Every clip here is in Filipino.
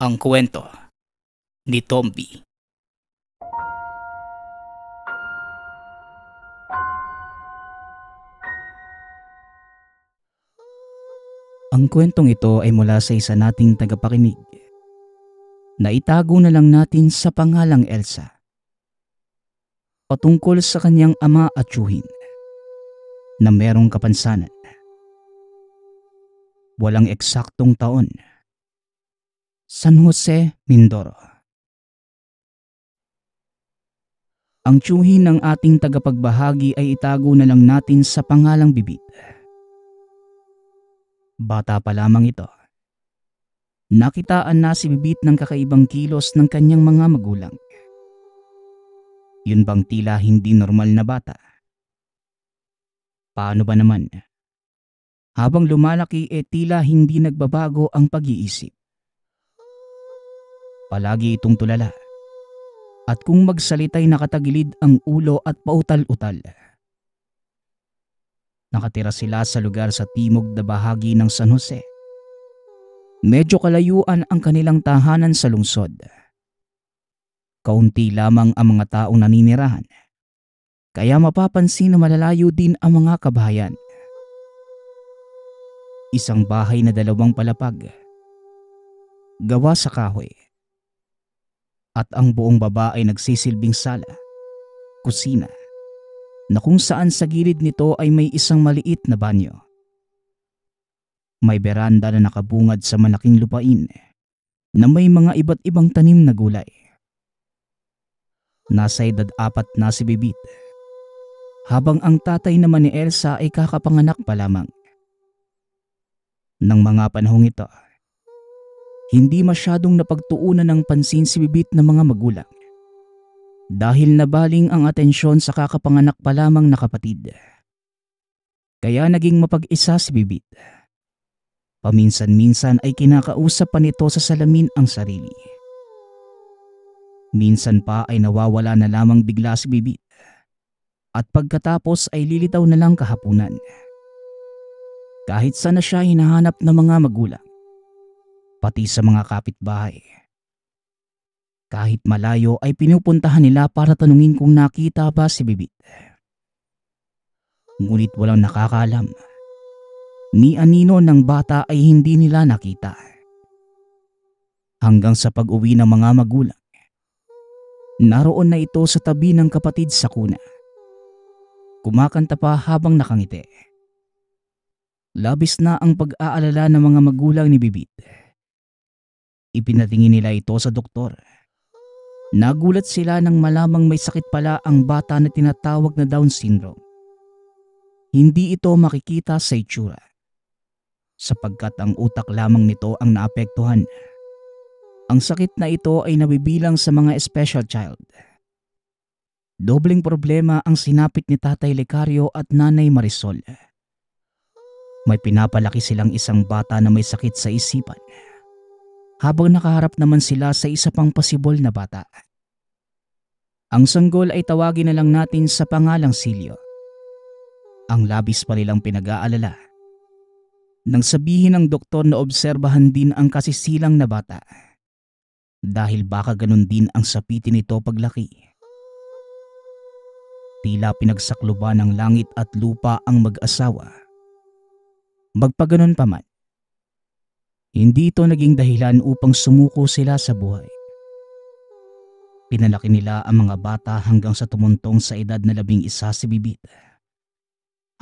Ang kwento ni Tomby. Ang kwentong ito ay mula sa isa nating tagapakinig na itago na lang natin sa pangalang Elsa. Patungkol sa kanyang ama at tiyuhin na merong kapansanan. Walang eksaktong taon. San Jose, Mindoro. Ang tiyuhin ng ating tagapagbahagi ay itago na lang natin sa pangalang Bibit. Bata pa lamang ito. Nakitaan na si Bibit ng kakaibang kilos ng kanyang mga magulang. Yun bang tila hindi normal na bata? Paano ba naman? Habang lumalaki tila hindi nagbabago ang pag-iisip. Palagi itong tulala. At kung magsalita'y nakatagilid ang ulo at pautal-utal. Nakatira sila sa lugar sa timog na bahagi ng San Jose. Medyo kalayuan ang kanilang tahanan sa lungsod. Kaunti lamang ang mga taong naninirahan. Kaya mapapansin na malalayo din ang mga kabahayan. Isang bahay na 2 palapag. Gawa sa kahoy. At ang buong baba ay nagsisilbing sala, kusina, na kung saan sa gilid nito ay may isang maliit na banyo. May beranda na nakabungad sa malaking lupain na may mga iba't ibang tanim na gulay. Nasa edad 4 na si Bibit, habang ang tatay naman ni Elsa ay kakapanganak pa lamang. Nang mga panahong ito, hindi masyadong napagtuunan ng pansin si Bibit ng mga magulang. Dahil nabaling ang atensyon sa kakapanganak pa lamang na kapatid. Kaya naging mapag-isa si Bibit. Paminsan-minsan ay kinakausap pa nito sa salamin ang sarili. Minsan pa ay nawawala na lamang bigla si Bibit. At pagkatapos ay lilitaw na lang kahapunan. Kahit saan na siya hinahanap ng mga magulang. Pati sa mga kapitbahay. Kahit malayo ay pinupuntahan nila para tanungin kung nakita ba si Bibit. Ngunit walang nakakaalam. Ni anino ng bata ay hindi nila nakita. Hanggang sa pag-uwi ng mga magulang. Naroon na ito sa tabi ng kapatid sa kuna. Kumakanta pa habang nakangiti. Labis na ang pag-aalala ng mga magulang ni Bibit. Ipinatingin nila ito sa doktor. Nagulat sila nang malamang may sakit pala ang bata na tinatawag na Down syndrome. Hindi ito makikita sa itsura, sapagkat ang utak lamang nito ang naapektuhan. Ang sakit na ito ay nabibilang sa mga special child. Dobleng problema ang sinapit ni Tatay Lecario at Nanay Marisol. May pinapalaki silang isang bata na may sakit sa isipan. Habang nakaharap naman sila sa isa pang pasibol na bata. Ang sanggol ay tawagin na lang natin sa pangalang Silio. Ang labis pa nilang pinag-aalala. Nang sabihin ng doktor na obserbahan din ang kasisilang na bata. Dahil baka ganun din ang sapitin nito paglaki. Tila pinagsakluban ng langit at lupa ang mag-asawa. Magpaganon pa man. Hindi ito naging dahilan upang sumuko sila sa buhay. Pinalaki nila ang mga bata hanggang sa tumuntong sa edad na 11 si Bibit.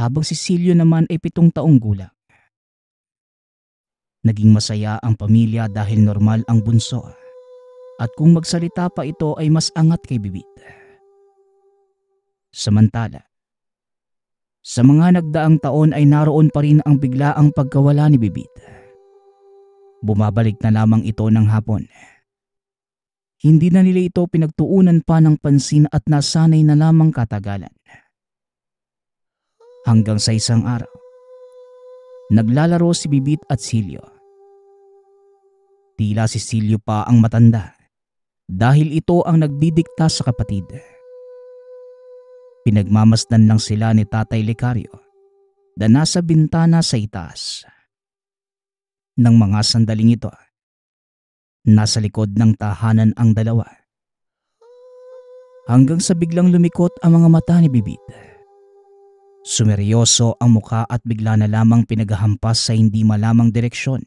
Habang si Silio naman ay 7 taong gulang. Naging masaya ang pamilya dahil normal ang bunso. At kung magsalita pa ito ay mas angat kay Bibit. Samantala, sa mga nagdaang taon ay naroon pa rin ang biglaang pagkawala ni Bibit. Bumabalik na lamang ito ng hapon. Hindi na nila ito pinagtuunan pa ng pansin at nasanay na lamang katagalan. Hanggang sa isang araw, naglalaro si Bibit at Silio. Tila si Silio pa ang matanda dahil ito ang nagdidikta sa kapatid. Pinagmamasdan lang sila ni Tatay Lecario na nasa bintana sa itaas. Nang mga sandaling ito, Nasa likod ng tahanan ang dalawa. Hanggang sa biglang lumikot ang mga mata ni Bibit. Sumeryoso ang mukha at bigla na lamang pinaghahampas sa hindi malamang direksyon.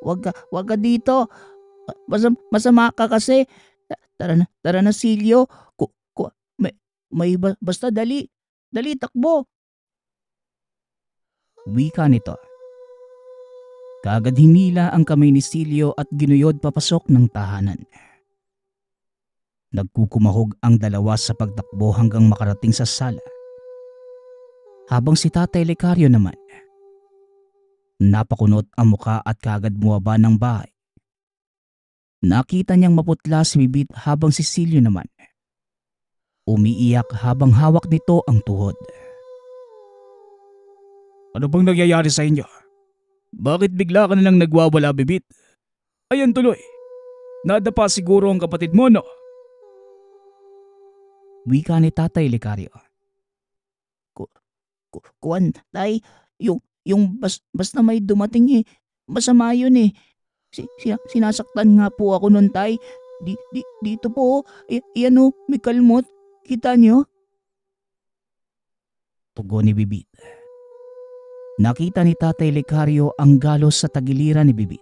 Wag ka dito. Masama ka kasi. Tara na Silyo. Basta dali. Dali, takbo. Wika nito. Kaagad hinila ang kamay ni Silyo at ginuyod papasok ng tahanan. Nagkukumahog ang dalawa sa pagtakbo hanggang makarating sa sala. Habang si Tatay Lecario naman, napakunot ang muka at kaagad bumaba ng bahay. Nakita niyang maputla si Bibit habang si Silyo naman umiiyak habang hawak nito ang tuhod. Ano bang nangyayari sa inyo? Bakit bigla ka na lang nagwawala, Bibit? Ayan tuloy. Nadapa siguro ang kapatid mo, no? Wika ni Tatay Lecario. Kuwan, tay, basta may dumating masama yun eh. Sinasaktan nga po ako nun, tay. Dito po, may kalmot. Kita niyo? Tugon ni Bibit. Nakita ni Tatay Lecario ang galos sa tagiliran ni Bibit.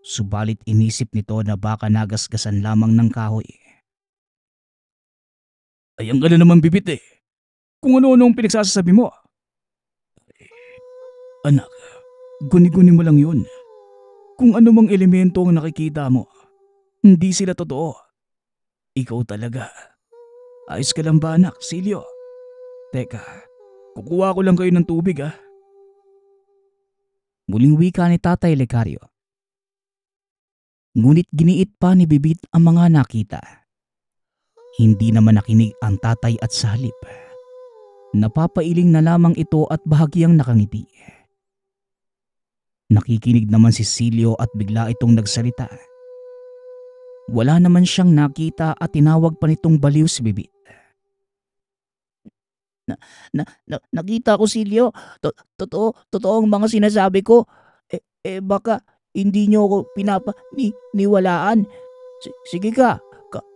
Subalit inisip nito na baka nagasgasan lamang ng kahoy. Ayan ka na naman, Bibit eh. Kung ano-ano ang pinagsasabi mo. Anak, guni-guni mo lang yun. Kung ano mang elemento ang nakikita mo, hindi sila totoo. Ikaw talaga. Ayos ka lang ba, anak, Silyo? Teka, kukuha ko lang kayo ng tubig ah. Muling wika ni Tatay Lecario. Ngunit giniit pa ni Bibit ang mga nakita. Hindi naman nakinig ang tatay at sa halip. Napapailing na lamang ito at bahagyang nakangiti. Nakikinig naman si Silyo at bigla itong nagsalita. Wala naman siyang nakita at tinawag pa nitong baliw si Bibit. Nakita ko, Silyo. Totoo ang mga sinasabi ko. Baka hindi niyo ako niwalaan. Sige ka.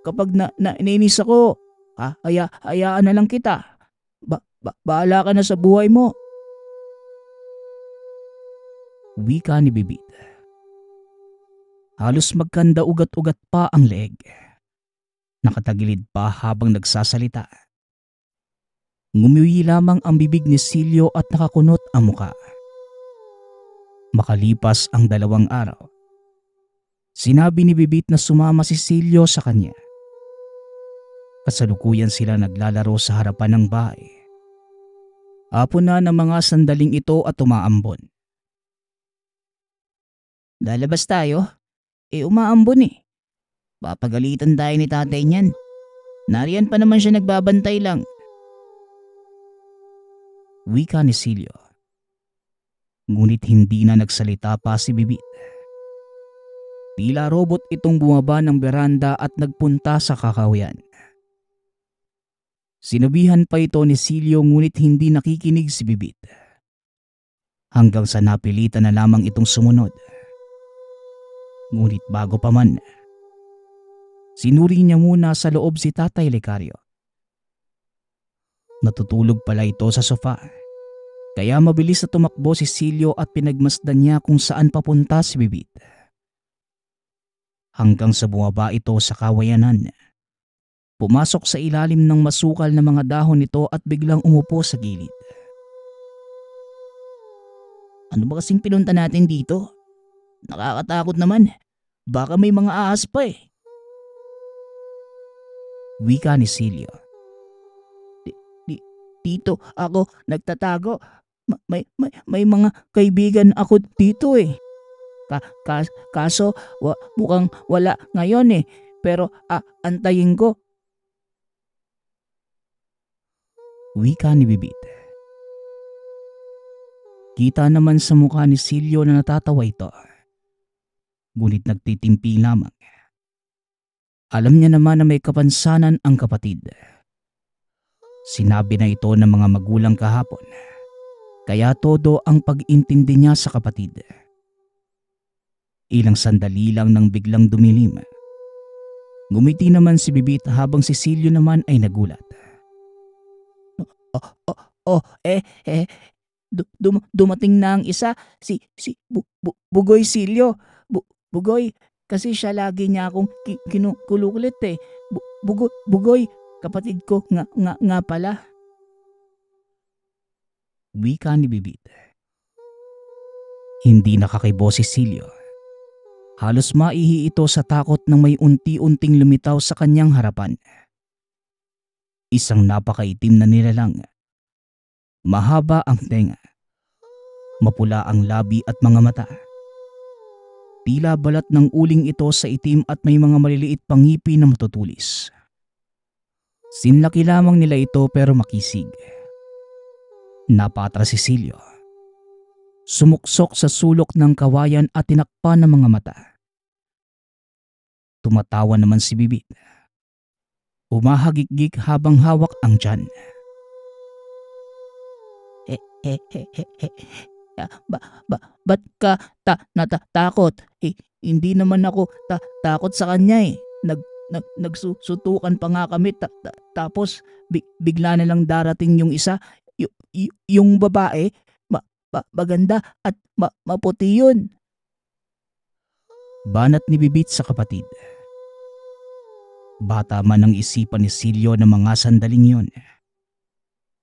Kapag nainis ako, hayaan na lang kita. Bahala ka na sa buhay mo. Wika ni Bibit. Halos magkanda ugat-ugat pa ang leeg. Nakatagilid pa habang nagsasalita. Ngumiwi lamang ang bibig ni Silyo at nakakunot ang muka. Makalipas ang 2 araw, sinabi ni Bibit na sumama si Silyo sa kanya. Kasalukuyan sila naglalaro sa harapan ng bahay. Hapon na ng mga sandaling ito at umaambon. Lalabas tayo? Umaambon eh. Papagalitan tayo ni tatay niyan. Nariyan pa naman siya nagbabantay lang. Wika ni Silyo. Ngunit hindi na nagsalita pa si Bibit. Tila robot itong bumaba ng beranda at nagpunta sa kakahuyan. Sinabihan pa ito ni Silyo ngunit hindi nakikinig si Bibit. Hanggang sa napilitan na lamang itong sumunod. Ngunit bago pa man, sinuri niya muna sa loob si Tatay Lecario. Natutulog pala ito sa sofa. Kaya mabilis na tumakbo si Silyo at pinagmasdan niya kung saan papunta si Bibit. Hanggang sa bumaba ito sa kawayanan. Pumasok sa ilalim ng masukal na mga dahon nito at biglang umupo sa gilid. Ano ba kasing pinunta natin dito? Nakakatakot naman. Baka may mga ahas pa eh. Wika ni Silyo. Dito ako nagtatago. May mga kaibigan ako dito eh. Kaso mukhang wala ngayon eh. Pero antayin ko. Wika ni Bibit. Kita naman sa mukha ni Silyo na natatawa ito. Ngunit nagtitimpi lamang. Alam niya naman na may kapansanan ang kapatid. Sinabi na ito ng mga magulang kahapon. Kaya todo ang pag-intindi niya sa kapatid. Ilang sandali lang nang biglang dumilim. Ngumiti naman si Bibit habang si Silyo naman ay nagulat. Oh, oh, oh, dumating na ang isa, si Bugoy Silyo. Bugoy, kasi siya lagi niya akong kinukulukulit eh. Bugoy, kapatid ko nga pala. Wika ni Bibit. Hindi nakakibo si Silyo. Halos maihi ito sa takot nang may unti-unting lumitaw sa kanyang harapan. Isang napakaitim na nilalang. Mahaba ang tenga. Mapula ang labi at mga mata. Tila balat ng uling ito sa itim at may mga maliliit pang ngipin na matutulis. Sinlaki lamang nila ito pero makisig. Napatras si Silyo. Sumuksok sa sulok ng kawayan at tinakpan ng mga mata. Tumatawa naman si Bibit. Umahagikgik habang hawak ang tiyan. Ba't ka natatakot? Hindi naman ako takot sa kanya eh. Nagsusutukan pa nga kami tapos bigla na lang darating yung isa, yung babae. Maganda at maputi yun. Banat ni Bibit sa kapatid. Bata man ang isipan ni Silyo ng mga sandaling yon.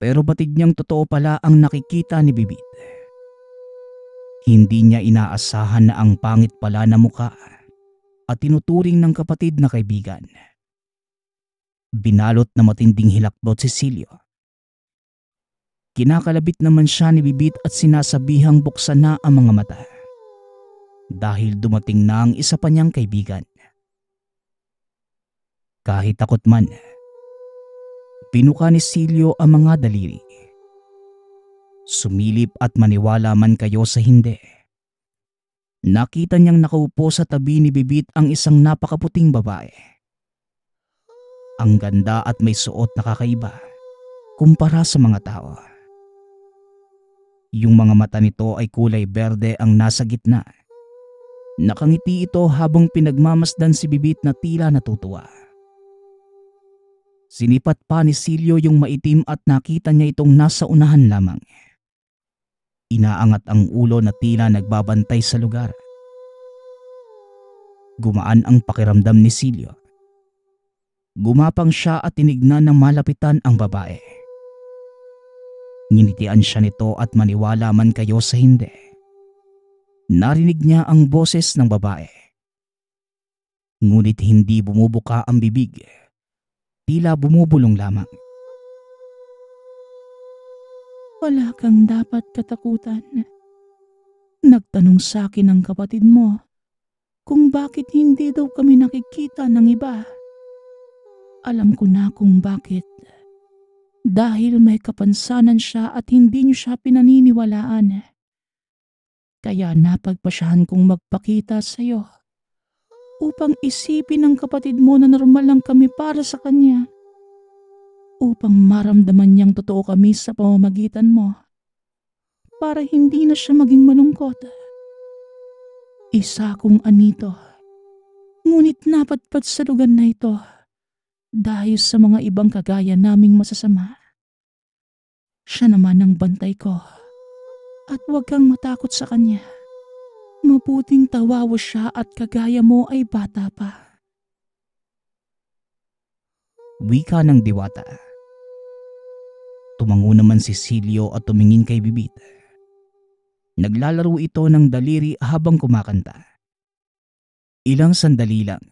Pero batid niyang totoo pala ang nakikita ni Bibit. Hindi niya inaasahan na ang pangit pala na muka at tinuturing ng kapatid na kaibigan. Binalot na matinding hilakbot si Silyo. Kinakalabit naman siya ni Bibit at sinasabihang buksan na ang mga mata. Dahil dumating na ang isa pa niyang kaibigan. Kahit takot man, pinuka ni Silyo ang mga daliri. Sumilip at maniwala man kayo sa hindi. Nakita niyang nakaupo sa tabi ni Bibit ang isang napakaputing babae. Ang ganda at may suot na kakaiba kumpara sa mga tao. Yung mga mata nito ay kulay berde ang nasa gitna. Nakangiti ito habang pinagmamasdan si Bibit na tila natutuwa. Sinipat pa ni Silyo yung maitim at nakita niya itong nasa unahan lamang. Inaangat ang ulo na tila nagbabantay sa lugar. Gumaan ang pakiramdam ni Silyo. Gumapang siya at tinignan ng malapitan ang babae. Nginitian siya nito at maniwala man kayo sa hindi. Narinig niya ang boses ng babae. Ngunit hindi bumubuka ang bibig. Tila bumubulong lamang. Wala kang dapat katakutan. Nagtanong sa akin ang kapatid mo kung bakit hindi daw kami nakikita ng iba. Alam ko na kung bakit. Dahil may kapansanan siya at hindi niyo siya pinaniniwalaan. Kaya napagpasyahan kong magpakita sa iyo upang isipin ng kapatid mo na normal lang kami para sa kanya. Upang maramdaman niyang totoo kami sa pamamagitan mo. Para hindi na siya maging malungkot. Isa akong anito. Ngunit napadpad sa lugar na ito. Dahil sa mga ibang kagaya naming masasama. Siya naman ang bantay ko. At huwag kang matakot sa kanya. Mabuting tawawa siya at kagaya mo ay bata pa. Wika ng diwata. Tumango naman si Silyo at tumingin kay Bibit. Naglalaro ito ng daliri habang kumakanta. Ilang sandali lang.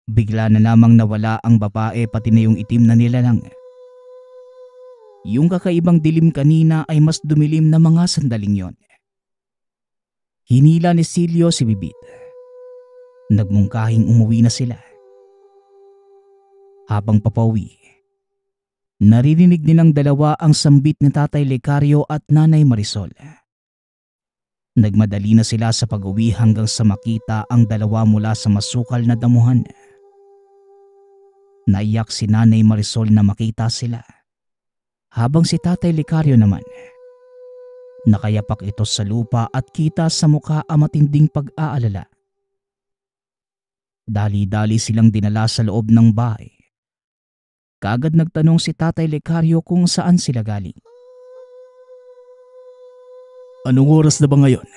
Bigla na lamang nawala ang babae pati na yung itim na nilalang. Yung kakaibang dilim kanina ay mas dumilim na mga sandaling yon. Hinila ni Silyo si Bibit. Nagmungkahing umuwi na sila. Habang papauwi, naririnig nilang dalawa ang sambit ni Tatay Lecario at Nanay Marisol. Nagmadali na sila sa pag-uwi hanggang sa makita ang dalawa mula sa masukal na damuhan. Naiyak si Nanay Marisol na makita sila. Habang si Tatay Lecario naman, Nakayapak ito sa lupa at kita sa mukha ang matinding pag-aalala. Dali-dali silang dinala sa loob ng bahay. Kaagad nagtanong si Tatay Lecario kung saan sila galing. Anong oras na ba ngayon?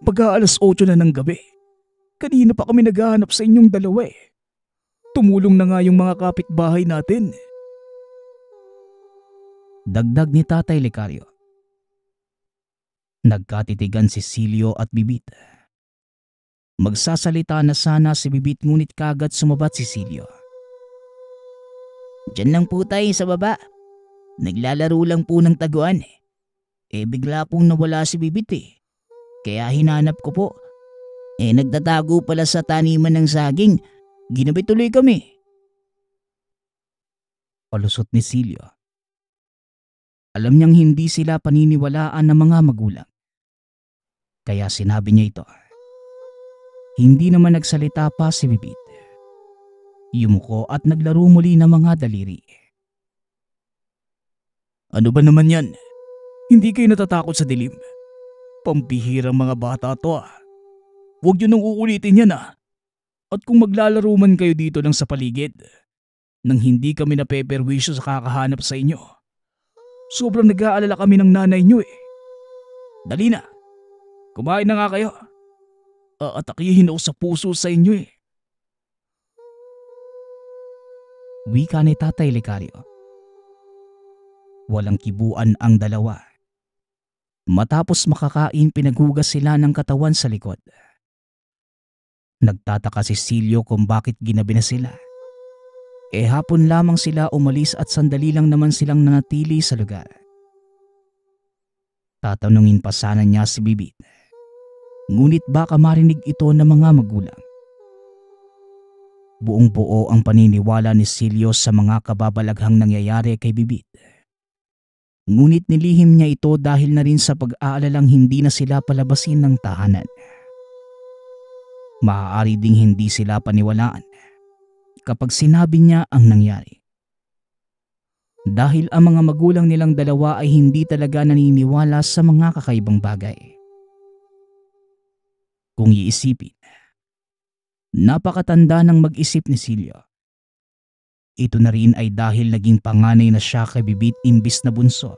Pagka-alas 8 na ng gabi. Kanina pa kami naghahanap sa inyong dalawa eh. Tumulong na nga yung mga kapitbahay natin. Dagdag ni Tatay Lecario. Nagkatitigan si Silio at Bibit. Magsasalita na sana si Bibit ngunit kagad sumabat si Silio. Diyan lang po tayo sa baba. Naglalaro lang po ng taguan. Bigla pong nawala si Bibit eh. Kaya hinanap ko po. Nagtatago pala sa taniman ng saging. Ginabi tuloy kami. Palusot ni Silio. Alam niyang hindi sila paniniwalaan ng mga magulang. Kaya sinabi niya ito. Hindi naman nagsalita pa si Bibit. Yumuko at naglaro muli ng mga daliri. Ano ba naman yan? Hindi kayo natatakot sa dilim? Pambihirang mga bata to ah. Huwag niyo nang uulitin yan ah. At kung maglalaro man kayo dito lang sa paligid, nang hindi kami napeperwisyo sa kakahanap sa inyo, sobrang nag-aalala kami ng nanay niyo eh. Dali na. Kumain na nga kayo. Aatakihin ako sa puso sa inyo eh. Wika ni Tatay Lecario. Walang kibuan ang dalawa. Matapos makakain, pinaghugas sila ng katawan sa likod. Nagtataka si Silio kung bakit ginabi na sila. Hapon lamang sila umalis at sandali lang naman silang nanatili sa lugar. Tatanungin pa sana niya si Bibit. Ngunit baka marinig ito ng mga magulang. Buong-buo ang paniniwala ni Silio sa mga kababalaghang nangyayari kay Bibit. Ngunit nilihim niya ito dahil na rin sa pag-aalalang hindi na sila palabasin ng tahanan. Maaari ding hindi sila paniwalaan kapag sinabi niya ang nangyari. Dahil ang mga magulang nilang dalawa ay hindi talaga naniniwala sa mga kakaibang bagay. Kung iisipin, napakatanda ng mag-isip ni Silio. Ito na rin ay dahil naging panganay na siya kay Bibit imbis na bunso.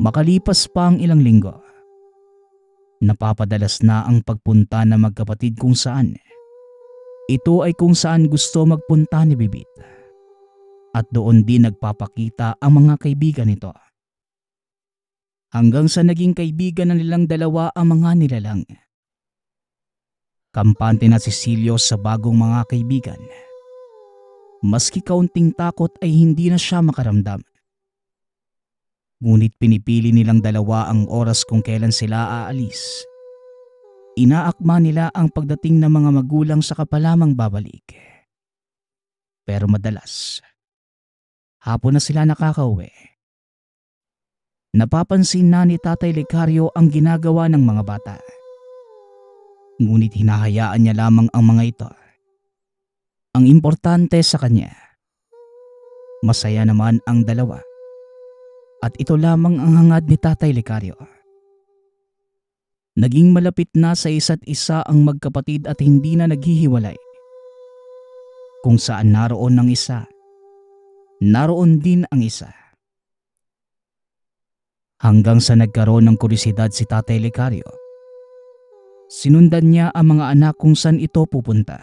Makalipas pa ang ilang linggo, napapadalas na ang pagpunta ng magkapatid kung saan. Ito ay kung saan gusto magpunta ni Bibit. At doon din nagpapakita ang mga kaibigan nito. Hanggang sa naging kaibigan na nilang dalawa ang mga nilalang. Kampante na si Silio sa bagong mga kaibigan. Maski kaunting takot ay hindi na siya makaramdam. Ngunit pinipili nilang dalawa ang oras kung kailan sila aalis. Inaakma nila ang pagdating ng mga magulang sa kapalamang babalik. Pero madalas, hapon na sila nakakauwi. Napapansin na ni Tatay Lecario ang ginagawa ng mga bata. Ngunit hinahayaan niya lamang ang mga ito. Ang importante sa kanya, masaya naman ang dalawa. At ito lamang ang hangad ni Tatay Lecario. Naging malapit na sa isa't isa ang magkapatid at hindi na naghihiwalay. Kung saan naroon ang isa, naroon din ang isa. Hanggang sa nagkaroon ng kurisidad si Tatay Lecario. Sinundan niya ang mga anak kung saan ito pupunta.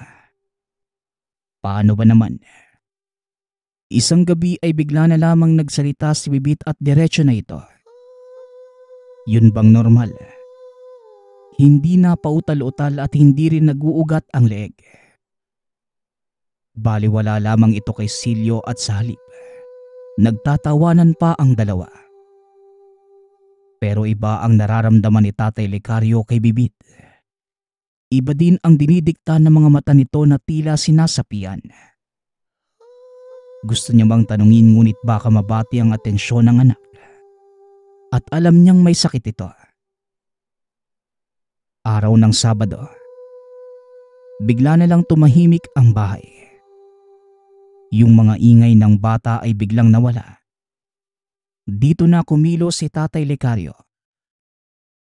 Paano ba naman? Isang gabi ay bigla na lamang nagsalita si Bibit at diretso na ito. Yun bang normal? Hindi na pautal-utal at hindi rin naguugat ang leeg. Baliwala lamang ito kay Silio at sa halip. Nagtatawanan pa ang dalawa. Pero iba ang nararamdaman ni Tatay Lecario kay Bibit. Iba din ang dinidikta ng mga mata nito na tila sinasapian. Gusto niya bang tanungin ngunit baka mabati ang atensyon ng anak. At alam niyang may sakit ito. Araw ng Sabado, bigla na lang tumahimik ang bahay. Yung mga ingay ng bata ay biglang nawala. Dito na kumilos si Tatay Lecario.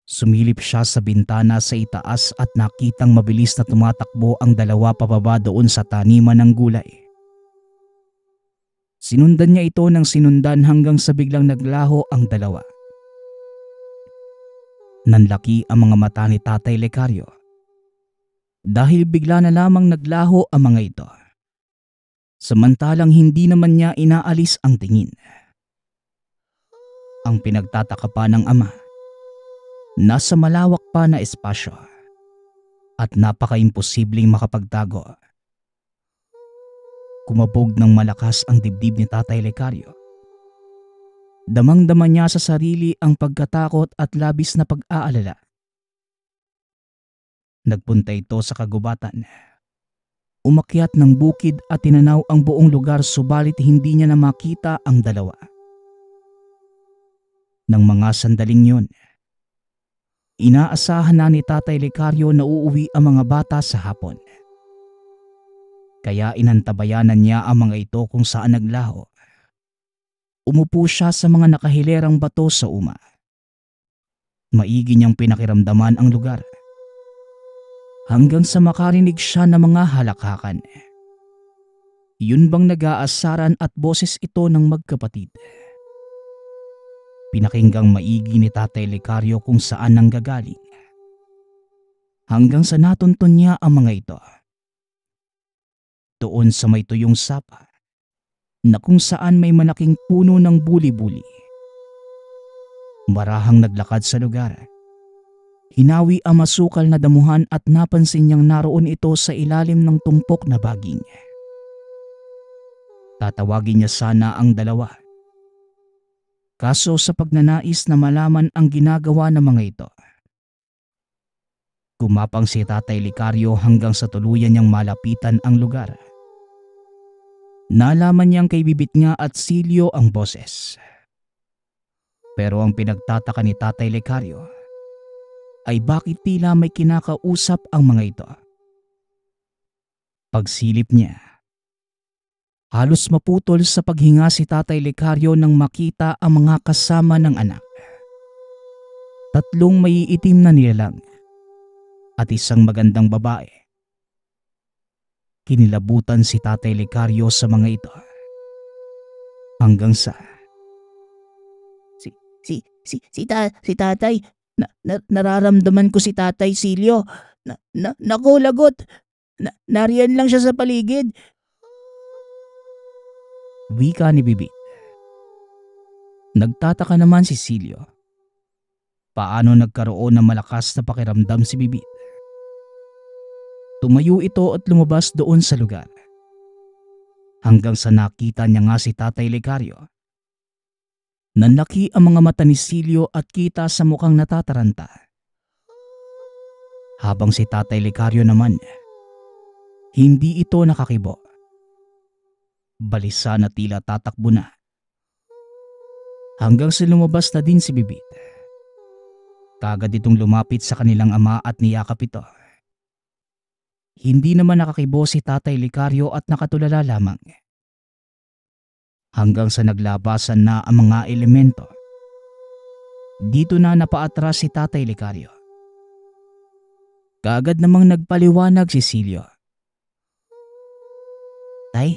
Sumilip siya sa bintana sa itaas at nakitang mabilis na tumatakbo ang dalawa pababa doon sa taniman ng gulay. Sinundan niya ito ng sinundan hanggang sa biglang naglaho ang dalawa. Nanlaki ang mga mata ni Tatay Lecario dahil bigla na lamang naglaho ang mga ito. Samantalang hindi naman niya inaalis ang tingin. Ang pinagtataka pa ng ama, nasa malawak pa na espasyo at napaka-imposibleng makapagtago. Kumabog ng malakas ang dibdib ni Tatay Lecario. Damang-dama niya sa sarili ang pagkatakot at labis na pag-aalala. Nagpunta ito sa kagubatan. Umakyat ng bukid at tinanaw ang buong lugar subalit hindi niya na makita ang dalawa. Nang mga sandaling yun, inaasahan na ni Tatay Lecario na uuwi ang mga bata sa hapon. Kaya inantabayanan niya ang mga ito kung saan naglaho. Umupo siya sa mga nakahilerang bato sa uma. Maigi niyang pinakiramdaman ang lugar. Hanggang sa makarinig siya ng mga halakhakan. Yun bang nag-aasaran at boses ito ng magkapatid. Pinakinggang maigi ni Tatay Lecario kung saan nanggagaling. Hanggang sa natuntun niya ang mga ito. Doon sa may tuyong sapa, na kung saan may malaking puno ng buli-buli. Marahang naglakad sa lugar. Hinawi ang masukal na damuhan at napansin niyang naroon ito sa ilalim ng tumpok na baging. Tatawagin niya sana ang dalawa. Kaso sa pagnanais na malaman ang ginagawa ng mga ito, gumapang si Tatay Lecario hanggang sa tuluyan niyang malapitan ang lugar. Nalaman niyang kay Bibit nga at Silio ang boses. Pero ang pinagtataka ni Tatay Lecario ay bakit tila may kinakausap ang mga ito. Pagsilip niya, halos maputol sa paghinga si Tatay Lecario nang makita ang mga kasama ng anak. Tatlong maiitim na nilalang at isang magandang babae. Kinilabutan si Tatay Lecario sa mga ito. Hanggang sa Si tatay, nararamdaman ko si Tatay Silio. Naku, lagot. Nariyan lang siya sa paligid. wika ni Bibit. Nagtataka naman si Silio. Paano nagkaroon ng malakas na pakiramdam si Bibit? Tumayo ito at lumabas doon sa lugar. Hanggang sa nakita niya nga si Tatay Lecario. Nanlaki ang mga mata ni Silio at kita sa mukhang natataranta. Habang si Tatay Lecario naman, hindi ito nakakibo. Balisa na tila tatakbo na. Hanggang sa lumabas na din si Bibit. Kagad itong lumapit sa kanilang ama at niyakap ito. Hindi naman nakakibo si Tatay Lecario at nakatulala lamang. Hanggang sa naglabasan na ang mga elemento. Dito na napaatras si Tatay Lecario. Kaagad namang nagpaliwanag si Silio. Tay,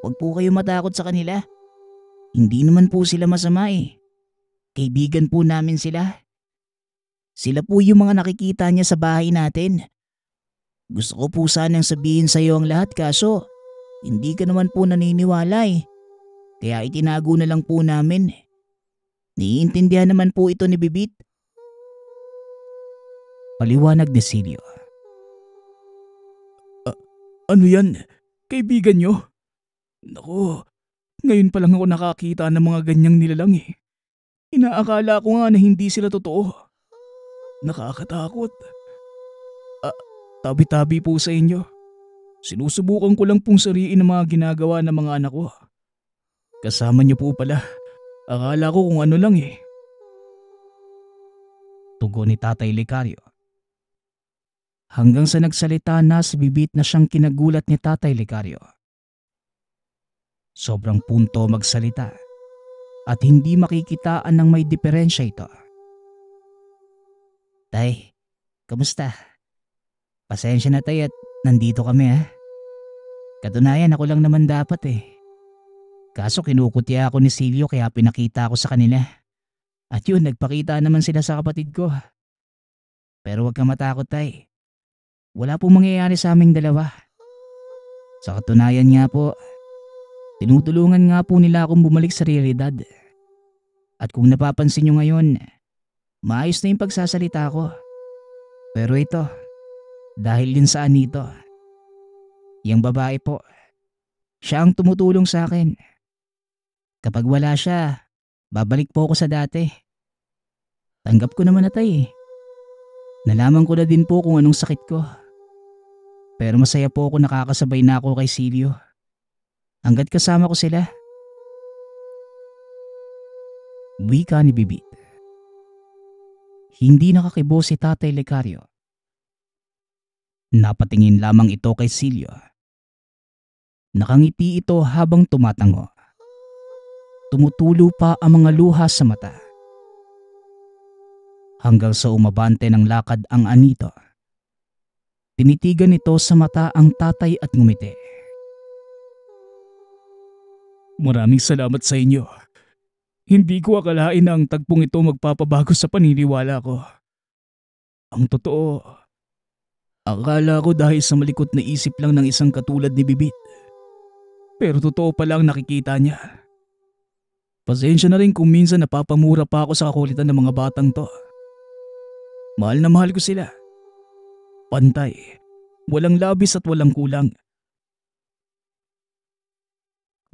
huwag po kayo matakot sa kanila. Hindi naman po sila masama eh. Kaibigan po namin sila. Sila po yung mga nakikita niya sa bahay natin. Gusto ko po sanang sabihin sa iyo ang lahat kaso hindi ka naman po naniniwala eh. Kaya itinago na lang po namin. Naiintindihan naman po ito ni Bibit. Paliwanag ni Silio. Ano yan? Kaibigan nyo? Naku, ngayon pa lang ako nakakita ng mga ganyang nilalang eh. Inaakala ko nga na hindi sila totoo. Nakakatakot. Tabi-tabi po sa inyo. Sinusubukan ko lang pong sariin ang mga ginagawa ng mga anak ko. Kasama niyo po pala. Akala ko kung ano lang eh. Tugon ni Tatay Lecario. Hanggang sa nagsalita na si Bibit na siyang kinagulat ni Tatay Lecario. Sobrang punto magsalita. at hindi makikitaan ng may diferensya ito. Tay, kamusta? Pasensya na tay at nandito kami ha. Katunayan ako lang naman dapat eh. Kaso kinukutya ako ni Silio kaya pinakita ako sa kanila. At yun, nagpakita naman sila sa kapatid ko. Pero huwag ka matakot tay. Wala pong mangyayari sa aming dalawa. Sa katunayan nga po, tinutulungan nga po nila akong bumalik sa realidad. At kung napapansin nyo ngayon, maayos na yung pagsasalita ko. Pero ito, dahil din sa anito, yung babae po, siya ang tumutulong sa akin. Kapag wala siya, babalik po ako sa dati. Tanggap ko naman na tay eh. Nalaman ko na din po kung anong sakit ko. Pero masaya po ako nakakasabay na ako kay Silio. Hanggat kasama ko sila. Wika ni Bibit. Hindi nakakibo si Tatay Lecario. Napatingin lamang ito kay Silio. Nakangiti ito habang tumatango. Tumutulo pa ang mga luha sa mata. Hanggang sa umabante ng lakad ang anito. Tinitigan nito sa mata ang tatay at ngumiti. Maraming salamat sa inyo. Hindi ko akalain na ang tagpong ito magpapabago sa paniniwala ko. Ang totoo, akala ko dahil sa malikot na isip lang ng isang katulad ni Bibit. Pero totoo pala ang nakikita niya. Pasensya na rin kung minsan napapamura pa ako sa kakulitan ng mga batang to. Mahal na mahal ko sila. Pantay, walang labis at walang kulang.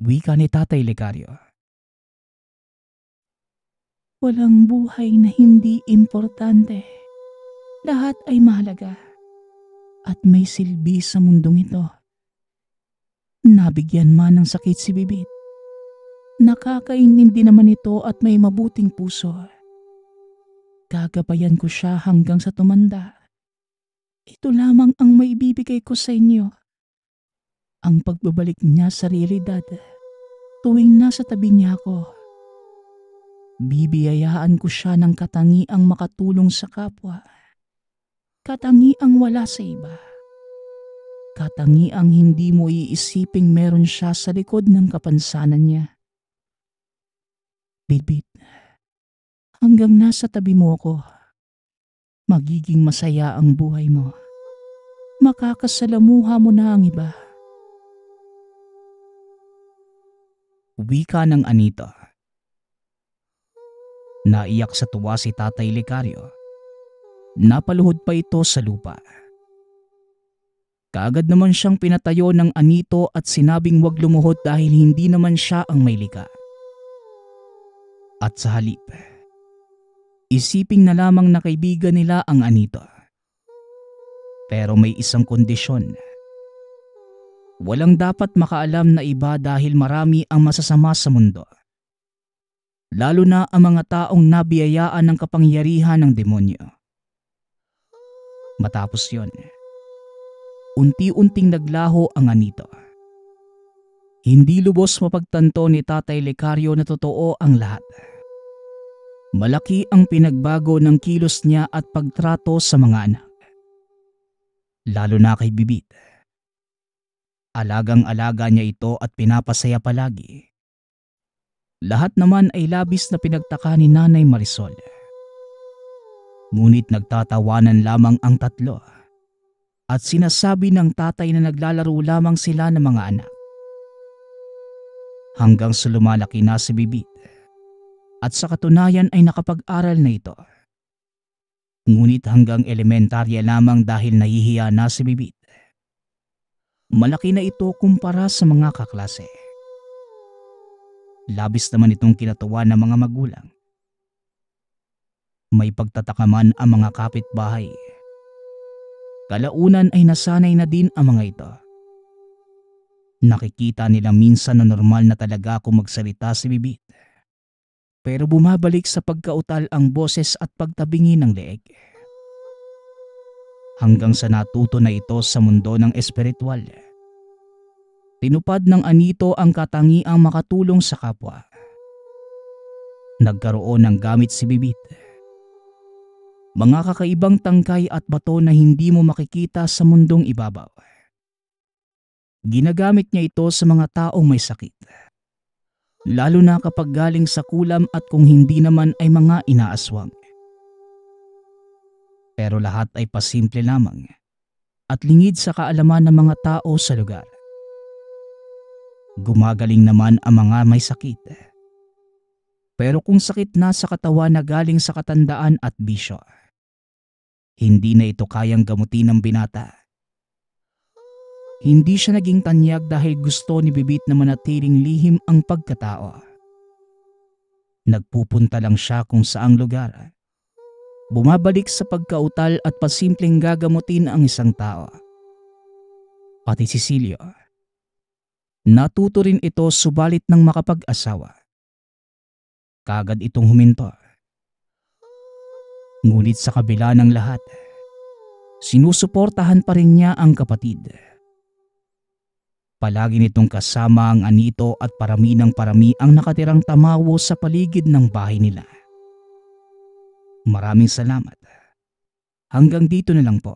Wika ni Tatay Lecario. Walang buhay na hindi importante. Lahat ay mahalaga. At may silbi sa mundong ito. Nabigyan man ng sakit si Bibit. Nakakaintindi naman ito at may mabuting puso. Gagabayan ko siya hanggang sa tumanda. Ito lamang ang maibibigay ko sa inyo. Ang pagbabalik niya sa realidad tuwing nasa tabi niya ako. Bibiyayaan ko siya ng katangiang makatulong sa kapwa. Katangiang wala sa iba. Katangiang hindi mo iisiping meron siya sa likod ng kapansanan niya. Bibit, hanggang nasa tabi mo ako, magiging masaya ang buhay mo. Makakasalamuha mo na ang iba. Wika ng anito. Naiyak sa tuwa si Tatay Lecario. Napaluhod pa ito sa lupa. Kaagad naman siyang pinatayo ng anito at sinabing wag lumuhod dahil hindi naman siya ang may lika. At sa halip, isiping na lamang na kaibigan nila ang anito. Pero may isang kondisyon. Walang dapat makaalam na iba dahil marami ang masasama sa mundo. Lalo na ang mga taong nabiyayaan ng kapangyarihan ng demonyo. Matapos yon, unti-unting naglaho ang anito. Hindi lubos mapagtanto ni Tatay Lecario na totoo ang lahat. Malaki ang pinagbago ng kilos niya at pagtrato sa mga anak. Lalo na kay Bibit. Alagang-alaga niya ito at pinapasaya palagi. Lahat naman ay labis na pinagtaka ni Nanay Marisol. Ngunit nagtatawanan lamang ang tatlo at sinasabi ng tatay na naglalaro lamang sila ng mga anak. Hanggang sa lumalaki na si Bibit at sa katunayan ay nakapag-aral na ito. Ngunit hanggang elementarya lamang dahil nahihiya na si Bibit. Malaki na ito kumpara sa mga kaklase. Labis naman itong kinatuwa ng mga magulang. May pagtatakaman ang mga kapitbahay. Kalaunan ay nasanay na din ang mga ito. Nakikita nila minsan na normal na talaga kung magsalita si Bibit. Pero bumabalik sa pagkautal ang boses at pagtabingi ng leeg. Hanggang sa natuto na ito sa mundo ng espiritual. Tinupad ng anito ang katangiang makatulong sa kapwa. Nagkaroon ng gamit si Bibit. Mga kakaibang tangkay at bato na hindi mo makikita sa mundong ibabaw. Ginagamit niya ito sa mga taong may sakit. Lalo na kapag galing sa kulam at kung hindi naman ay mga inaaswang. Pero lahat ay pasimple lamang at lingid sa kaalaman ng mga tao sa lugar. Gumagaling naman ang mga may sakit. Pero kung sakit na sa katawan na galing sa katandaan at bisyo, hindi na ito kayang gamutin ng binata. Hindi siya naging tanyag dahil gusto ni Bibit na manatiling lihim ang pagkatao. Nagpupunta lang siya kung saang lugar. Bumabalik sa pagkautal at pasimpleng gagamutin ang isang tao. Pati si Silio. Natuto rin ito subalit ng makapag-asawa. Kagad itong huminto. Ngunit sa kabila ng lahat, sinusuportahan pa rin niya ang kapatid. Palagi nitong kasama ang anito at parami ng parami ang nakatirang tamawo sa paligid ng bahay nila. Maraming salamat. Hanggang dito na lang po.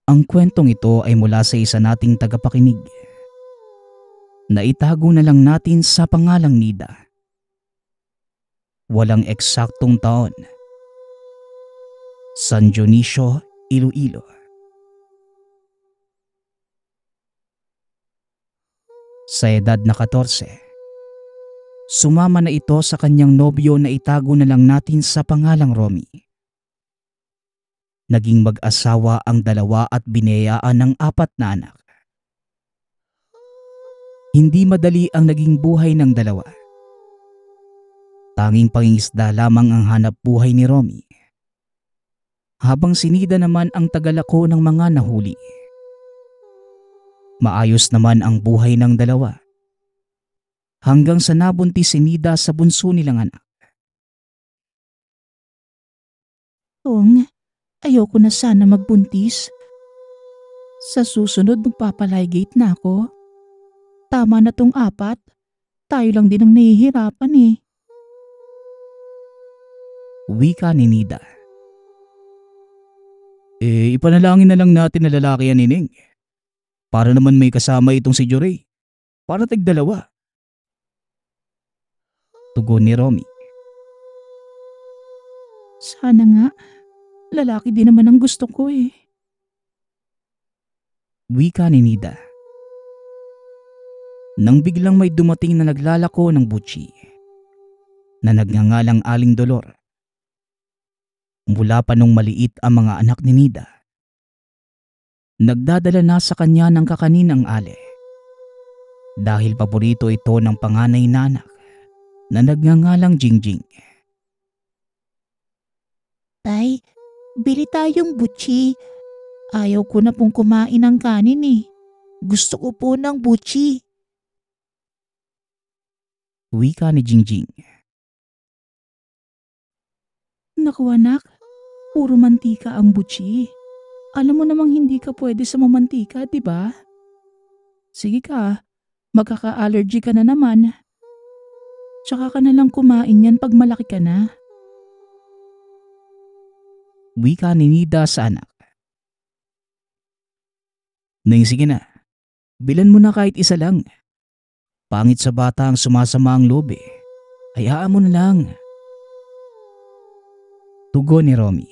Ang kwentong ito ay mula sa isa nating tagapakinig. Naitago na lang natin sa pangalang Nida. Walang eksaktong taon. San Dionisio, Iloilo. Sa edad na 14, sumama na ito sa kanyang nobyo na itago na lang natin sa pangalang Romy. Naging mag-asawa ang dalawa at binayaan ng 4 na anak. Hindi madali ang naging buhay ng dalawa. Tanging pangingisda lamang ang hanap buhay ni Romy. Habang si Nida naman ang tagalako ng mga nahuli. Maayos naman ang buhay ng dalawa. Hanggang sa nabuntis si Nida sa bunso nilang anak. Tong, ayoko na sana magbuntis. Sa susunod magpapalaygate na ako. Tama na tong 4. Tayo lang din ang nahihirapan eh. Wika ni Nida. Ipanalangin na lang natin na lalaki yan, Nining. Para naman may kasama itong si Joray. Para tig-2. Tugon ni Romy. Sana nga. Lalaki din naman ang gusto ko eh. Wika ni Nida. Nang biglang may dumating na naglalako ng butchi na nagngangalang Aling Dolor. Mula pa nung maliit ang mga anak ni Nida. Nagdadala na sa kanya ng kakaninang ale. Dahil paborito ito ng panganay na anak na nagngangalang Jingjing. Tay, bili tayong butchi. Ayaw ko na pong kumain ng kanin eh. Gusto ko po ng butchi. Wika ni Jingjing. Naku anak, puro mantika ang butchi. Alam mo namang hindi ka pwede sa mamantika, di ba? Sige ka, magkaka-allergy ka na naman. Tsaka ka na lang kumain yan pag malaki ka na. Wika ni Nida sa anak. Nang sige na, bilan mo na kahit isa lang. Pangit sa bata ang sumasama ang loob eh. Hayaan mo na lang. Tugon ni Romy.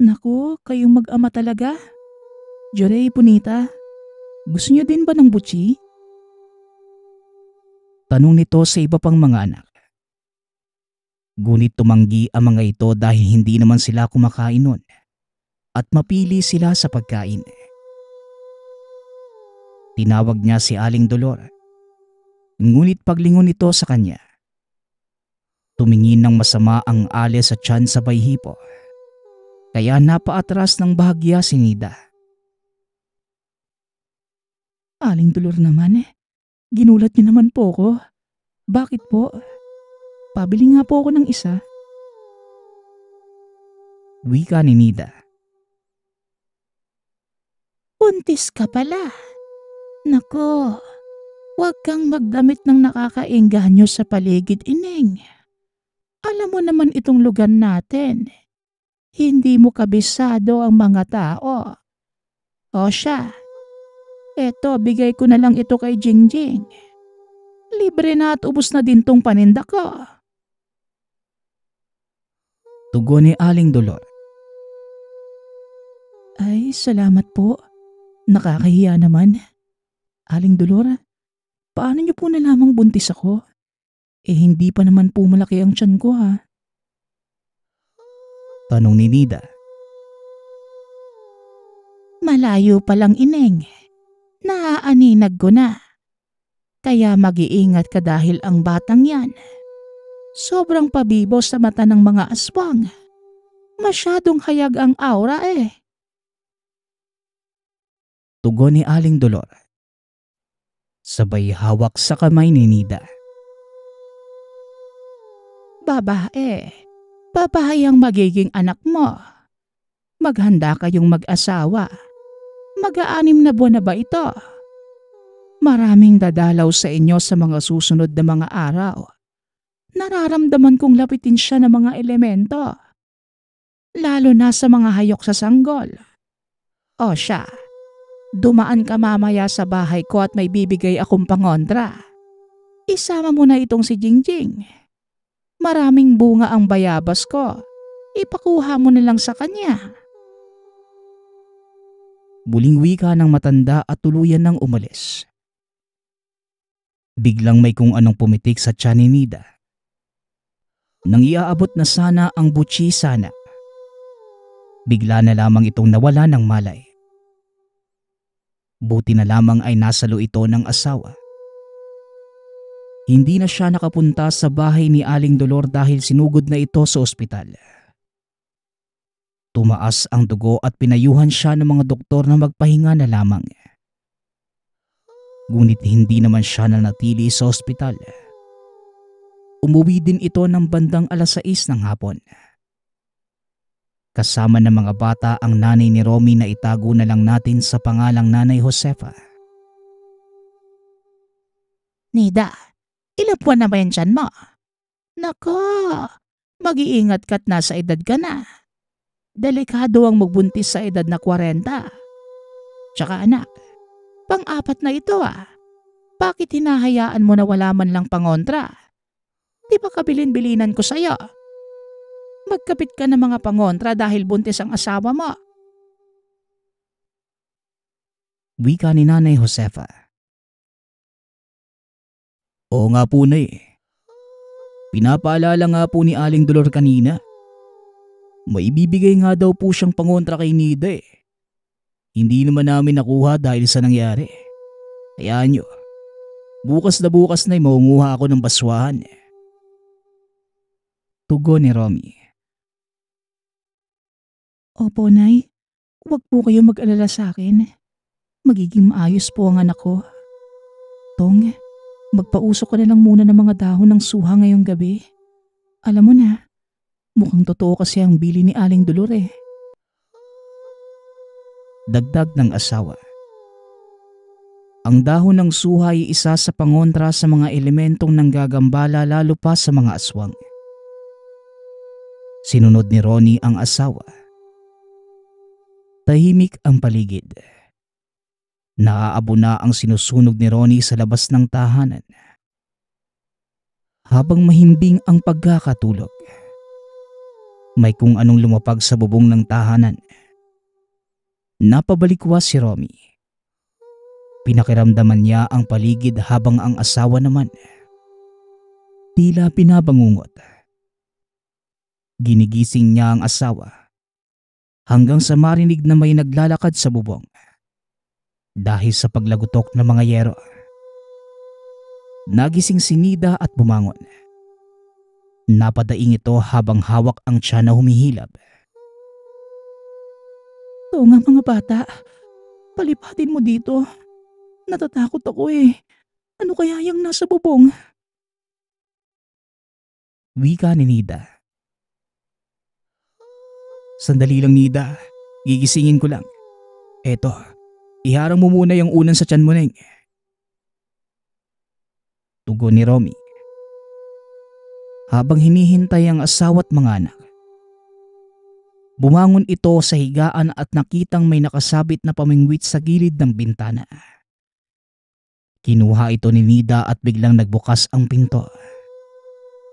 Naku, kayong mag-ama talaga. Joray, Punita, gusto niyo din ba ng butchi? Tanong nito sa iba pang mga anak. Ngunit tumanggi ang mga ito dahil hindi naman sila kumakain nun at mapili sila sa pagkain. Tinawag niya si Aling Dolor. Ngunit paglingon nito sa kanya, tumingin ng masama ang ale sa tiyan sabay hipo. Kaya napaatras ng bahagya si Nida. Aling Dolor naman eh. Ginulat niyo naman po ko. Bakit po? Pabili nga po ako ng isa. Wika ni Nida. Buntis ka pala. Nako, Huwag kang magdamit ng nakakaengganyo sa paligid, Ineng. Alam mo naman itong lugar natin. Hindi mo kabisado ang mga tao. O siya, eto bigay ko na lang ito kay Jingjing. Libre na at ubos na din tong paninda ko. Tugon ni Aling Dolor. Ay, salamat po. Nakakahiya naman. Aling Dolor, paano niyo po nalamang buntis ako? Hindi pa naman po malaki ang tiyan ko ha. Tanong ni Nida. Malayo pa lang, Ineng. Naaaninag ko na. Kaya mag-iingat ka dahil ang batang yan. Sobrang pabibo sa mata ng mga aswang. Masyadong hayag ang aura eh. Tugon ni Aling Dolor. Sabay hawak sa kamay ni Nida. Babae, babae ang magiging anak mo. Maghanda kayong mag-asawa. Mag-aanim na buwan na ba ito? Maraming dadalaw sa inyo sa mga susunod na mga araw. Nararamdaman kong lapitin siya ng mga elemento. Lalo na sa mga hayok sa sanggol. O siya, dumaan ka mamaya sa bahay ko at may bibigay akong pangontra. Isama mo na itong si Jingjing. Maraming bunga ang bayabas ko. Ipakuha mo na lang sa kanya. Muling wika ng matanda at tuluyan ng umalis. Biglang may kung anong pumitik sa tiyan ni Nida. Nang iaabot na sana ang butsi sana. Bigla na lamang itong nawala ng malay. Buti na lamang ay nasalo ito ng asawa. Hindi na siya nakapunta sa bahay ni Aling Dolor dahil sinugod na ito sa ospital. Tumaas ang dugo at pinayuhan siya ng mga doktor na magpahinga na lamang. Ngunit hindi naman siya nanatili sa ospital. Umuwi din ito ng bandang 6:00 ng hapon. Kasama ng mga bata ang nanay ni Romy na itago na lang natin sa pangalang Nanay Josefa. Nida, ilang buwan na ba yan tiyan mo? Nako, mag-iingat ka't nasa edad ka na. Delikado ang magbuntis sa edad na 40. Tsaka anak, pang-apat na ito ah. Bakit hinahayaan mo na wala man lang pangontra? Di ba kabilin-bilinan ko sa'yo? Magkapit ka ng mga pangontra dahil buntis ang asawa mo. Wika ni Nanay Josefa. Oo nga po na eh. Pinapaalala nga po ni Aling Dolor kanina. May bibigay nga daw po siyang pangontra kay Nida eh. Hindi naman namin nakuha dahil sa nangyari. Hayaan nyo. Bukas na maunguha ako ng baswahan. Tugon ni Romy. Opo, Nay. Huwag po kayo mag-alala sa akin. Magiging maayos po ang anak ko. Tong, magpausok ka na lang muna ng mga dahon ng suha ngayong gabi. Alam mo na, mukhang totoo kasi ang bili ni Aling Dolor eh. Dagdag ng asawa. Ang dahon ng suha ay isa sa pangontra sa mga elementong nanggagambala lalo pa sa mga aswang. Sinunod ni Ronnie ang asawa. Tahimik ang paligid. Naaabo na ang sinusunog ni Ronnie sa labas ng tahanan. Habang mahimbing ang pagkakatulog, may kung anong lumapag sa bubong ng tahanan. Napabalikwas si Romy. Pinakiramdaman niya ang paligid habang ang asawa naman tila pinabangungot. Ginigising niya ang asawa hanggang sa marinig na may naglalakad sa bubong dahil sa paglagutok ng mga yero. Nagising si Nida at bumangon. Napadaing ito habang hawak ang tiyan na humihilab. Oo nga mga bata, palipatin mo dito. Natatakot ako eh. Ano kaya yung nasa bubong? Wika ni Nida. Sandali lang Nida, gigisingin ko lang. Eto, iharang mo muna yung unan sa tiyan mo, Neng. Tugon ni Romy. Habang hinihintay ang asawa at mga anak, bumangon ito sa higaan at nakitang may nakasabit na pamingwit sa gilid ng bintana. Kinuha ito ni Nida at biglang nagbukas ang pinto.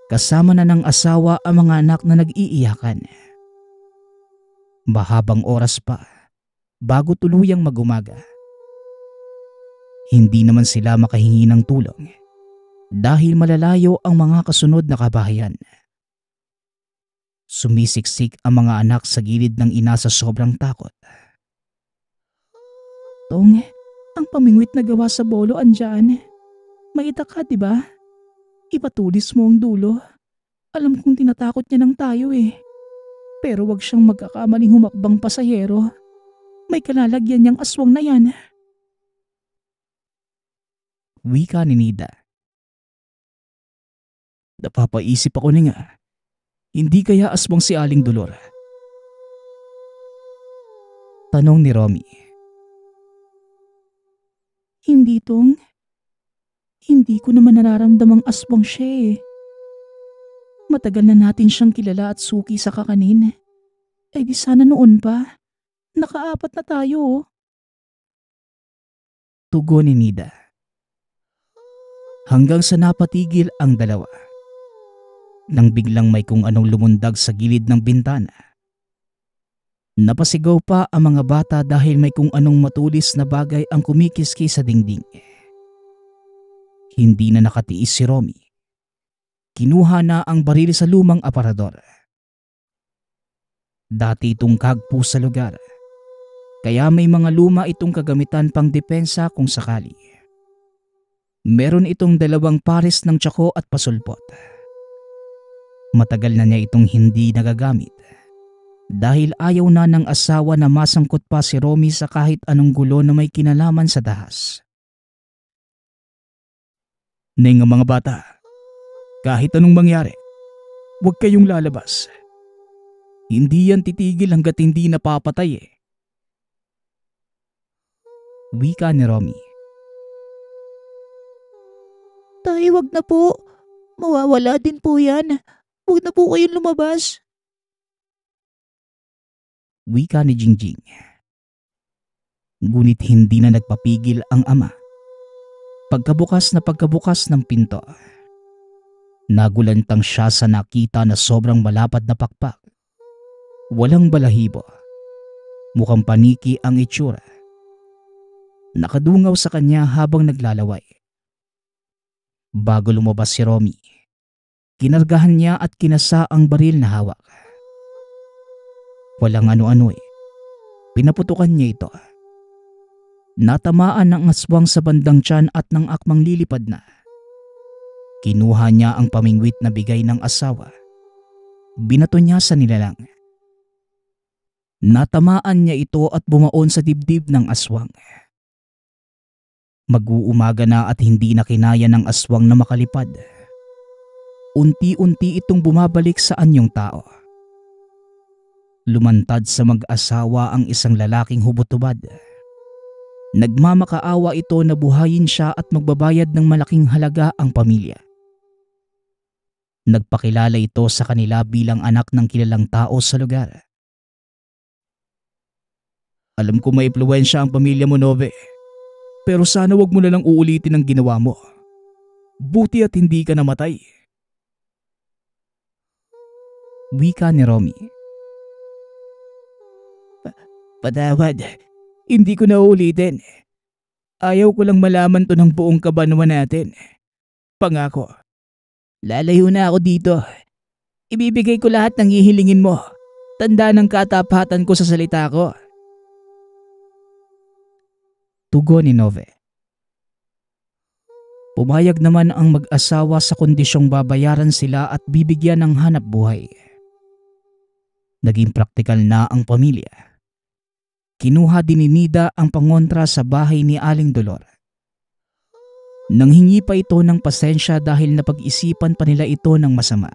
Kasama na ng asawa ang mga anak na nag-iiyakan. Mahabang oras pa bago tuluyang mag-umaga. Hindi naman sila makahingi ng tulong dahil malalayo ang mga kasunod na kabahayan. Sumisiksik ang mga anak sa gilid ng ina sa sobrang takot. Tong, ang pamingwit na gawa sa bolo andyan. Maitak ka, diba? Ipatulis mo ang dulo. Alam kong tinatakot niya ng tayo eh. Pero wag siyang magkakamaling humakbang pasahero. May kalalagyan niyang aswang na yan. Wika ni Nida. Napapaisip ako na nga. Hindi kaya aswang si Aling Dolor? Tanong ni Romy. Hindi, Tong. Hindi ko naman nararamdamang aswang siya eh. Matagal na natin siyang kilala at suki sa kakanin. Eh di sana noon pa. Nakaapat na tayo oh. Tugon ni Nida. Hanggang sa napatigil ang dalawa. Nang biglang may kung anong lumundag sa gilid ng bintana. Napasigaw pa ang mga bata dahil may kung anong matulis na bagay ang kumikiskis sa dingding. Hindi na nakatiis si Romy. Kinuha na ang baril sa lumang aparador. Dati itong kagpo sa lugar, kaya may mga luma itong kagamitan pang depensa kung sakali. Meron itong 2 pares ng tsako at pasulpot. Matagal na niya itong hindi nagagamit dahil ayaw na ng asawa na masangkot pa si Romy sa kahit anong gulo na may kinalaman sa dahas. Neng mga bata, kahit anong mangyari, huwag kayong lalabas. Hindi yan titigil hanggat hindi napapatay eh. Wika ni Romy. Tay, wag na po. Mawawala din po yan. Huwag na po kayong lumabas. Wika ni Jingjing. Ngunit hindi na nagpapigil ang ama. Pagkabukas ng pinto, nagulantang siya sa nakita na sobrang malapad na pakpak. Walang balahibo. Mukhang paniki ang itsura. Nakadungaw sa kanya habang naglalaway. Bago lumabas si Romy, kinargahan niya at kinasa ang baril na hawak. Walang ano-ano eh. Pinaputukan niya ito. Natamaan ng aswang sa bandang tiyan at nang akmang lilipad na. Kinuha niya ang pamingwit na bigay ng asawa. Binato niya sa nilalang. Natamaan niya ito at bumaon sa dibdib ng aswang. Mag-uumaga na at hindi na kinaya ng aswang na makalipad. Unti-unti itong bumabalik sa anyong tao. Lumantad sa mag-asawa ang isang lalaking hubot-hubad. Nagmamakaawa ito na buhayin siya at magbabayad ng malaking halaga ang pamilya. Nagpakilala ito sa kanila bilang anak ng kilalang tao sa lugar. Alam ko may impluwensya ang pamilya mo, Nove. Pero sana wag mo na lang uulitin ang ginawa mo. Buti at hindi ka namatay. Wika ni Romy. Patawad, hindi ko na uulitin. Ayaw ko lang malaman to ng buong kabanwa natin. Pangako. Lalayo na ako dito. Ibibigay ko lahat ng hihilingin mo. Tanda ng katapatan ko sa salita ko. Tugon ni Nove. Pumayag naman ang mag-asawa sa kondisyong babayaran sila at bibigyan ng hanap buhay. Naging praktikal na ang pamilya. Kinuha din ni Nida ang pangontra sa bahay ni Aling Dolor. Nanghingi pa ito ng pasensya dahil napag-isipan pa nila ito ng masama.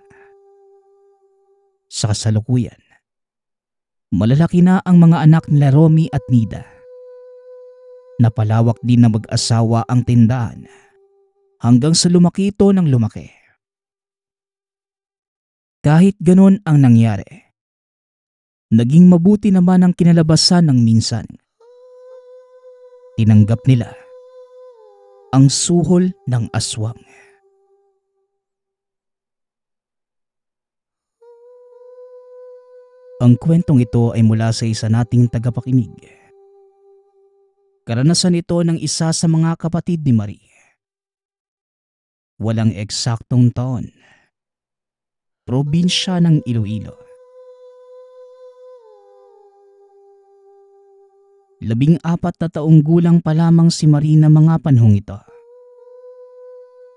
Sa kasalukuyan, malalaki na ang mga anak nila Romy at Nida. Napalawak din na mag-asawa ang tindahan hanggang sa lumaki ito ng lumaki. Kahit ganon ang nangyari, naging mabuti naman ang kinalabasan ng minsan. Tinanggap nila ang suhol ng aswang. Ang kwentong ito ay mula sa isa nating tagapakinig. Karanasan ito ng isa sa mga kapatid ni Marie. Walang eksaktong taon. Probinsya ng Iloilo. 14 na taong gulang pa lamang si Marie na mga panahong ito.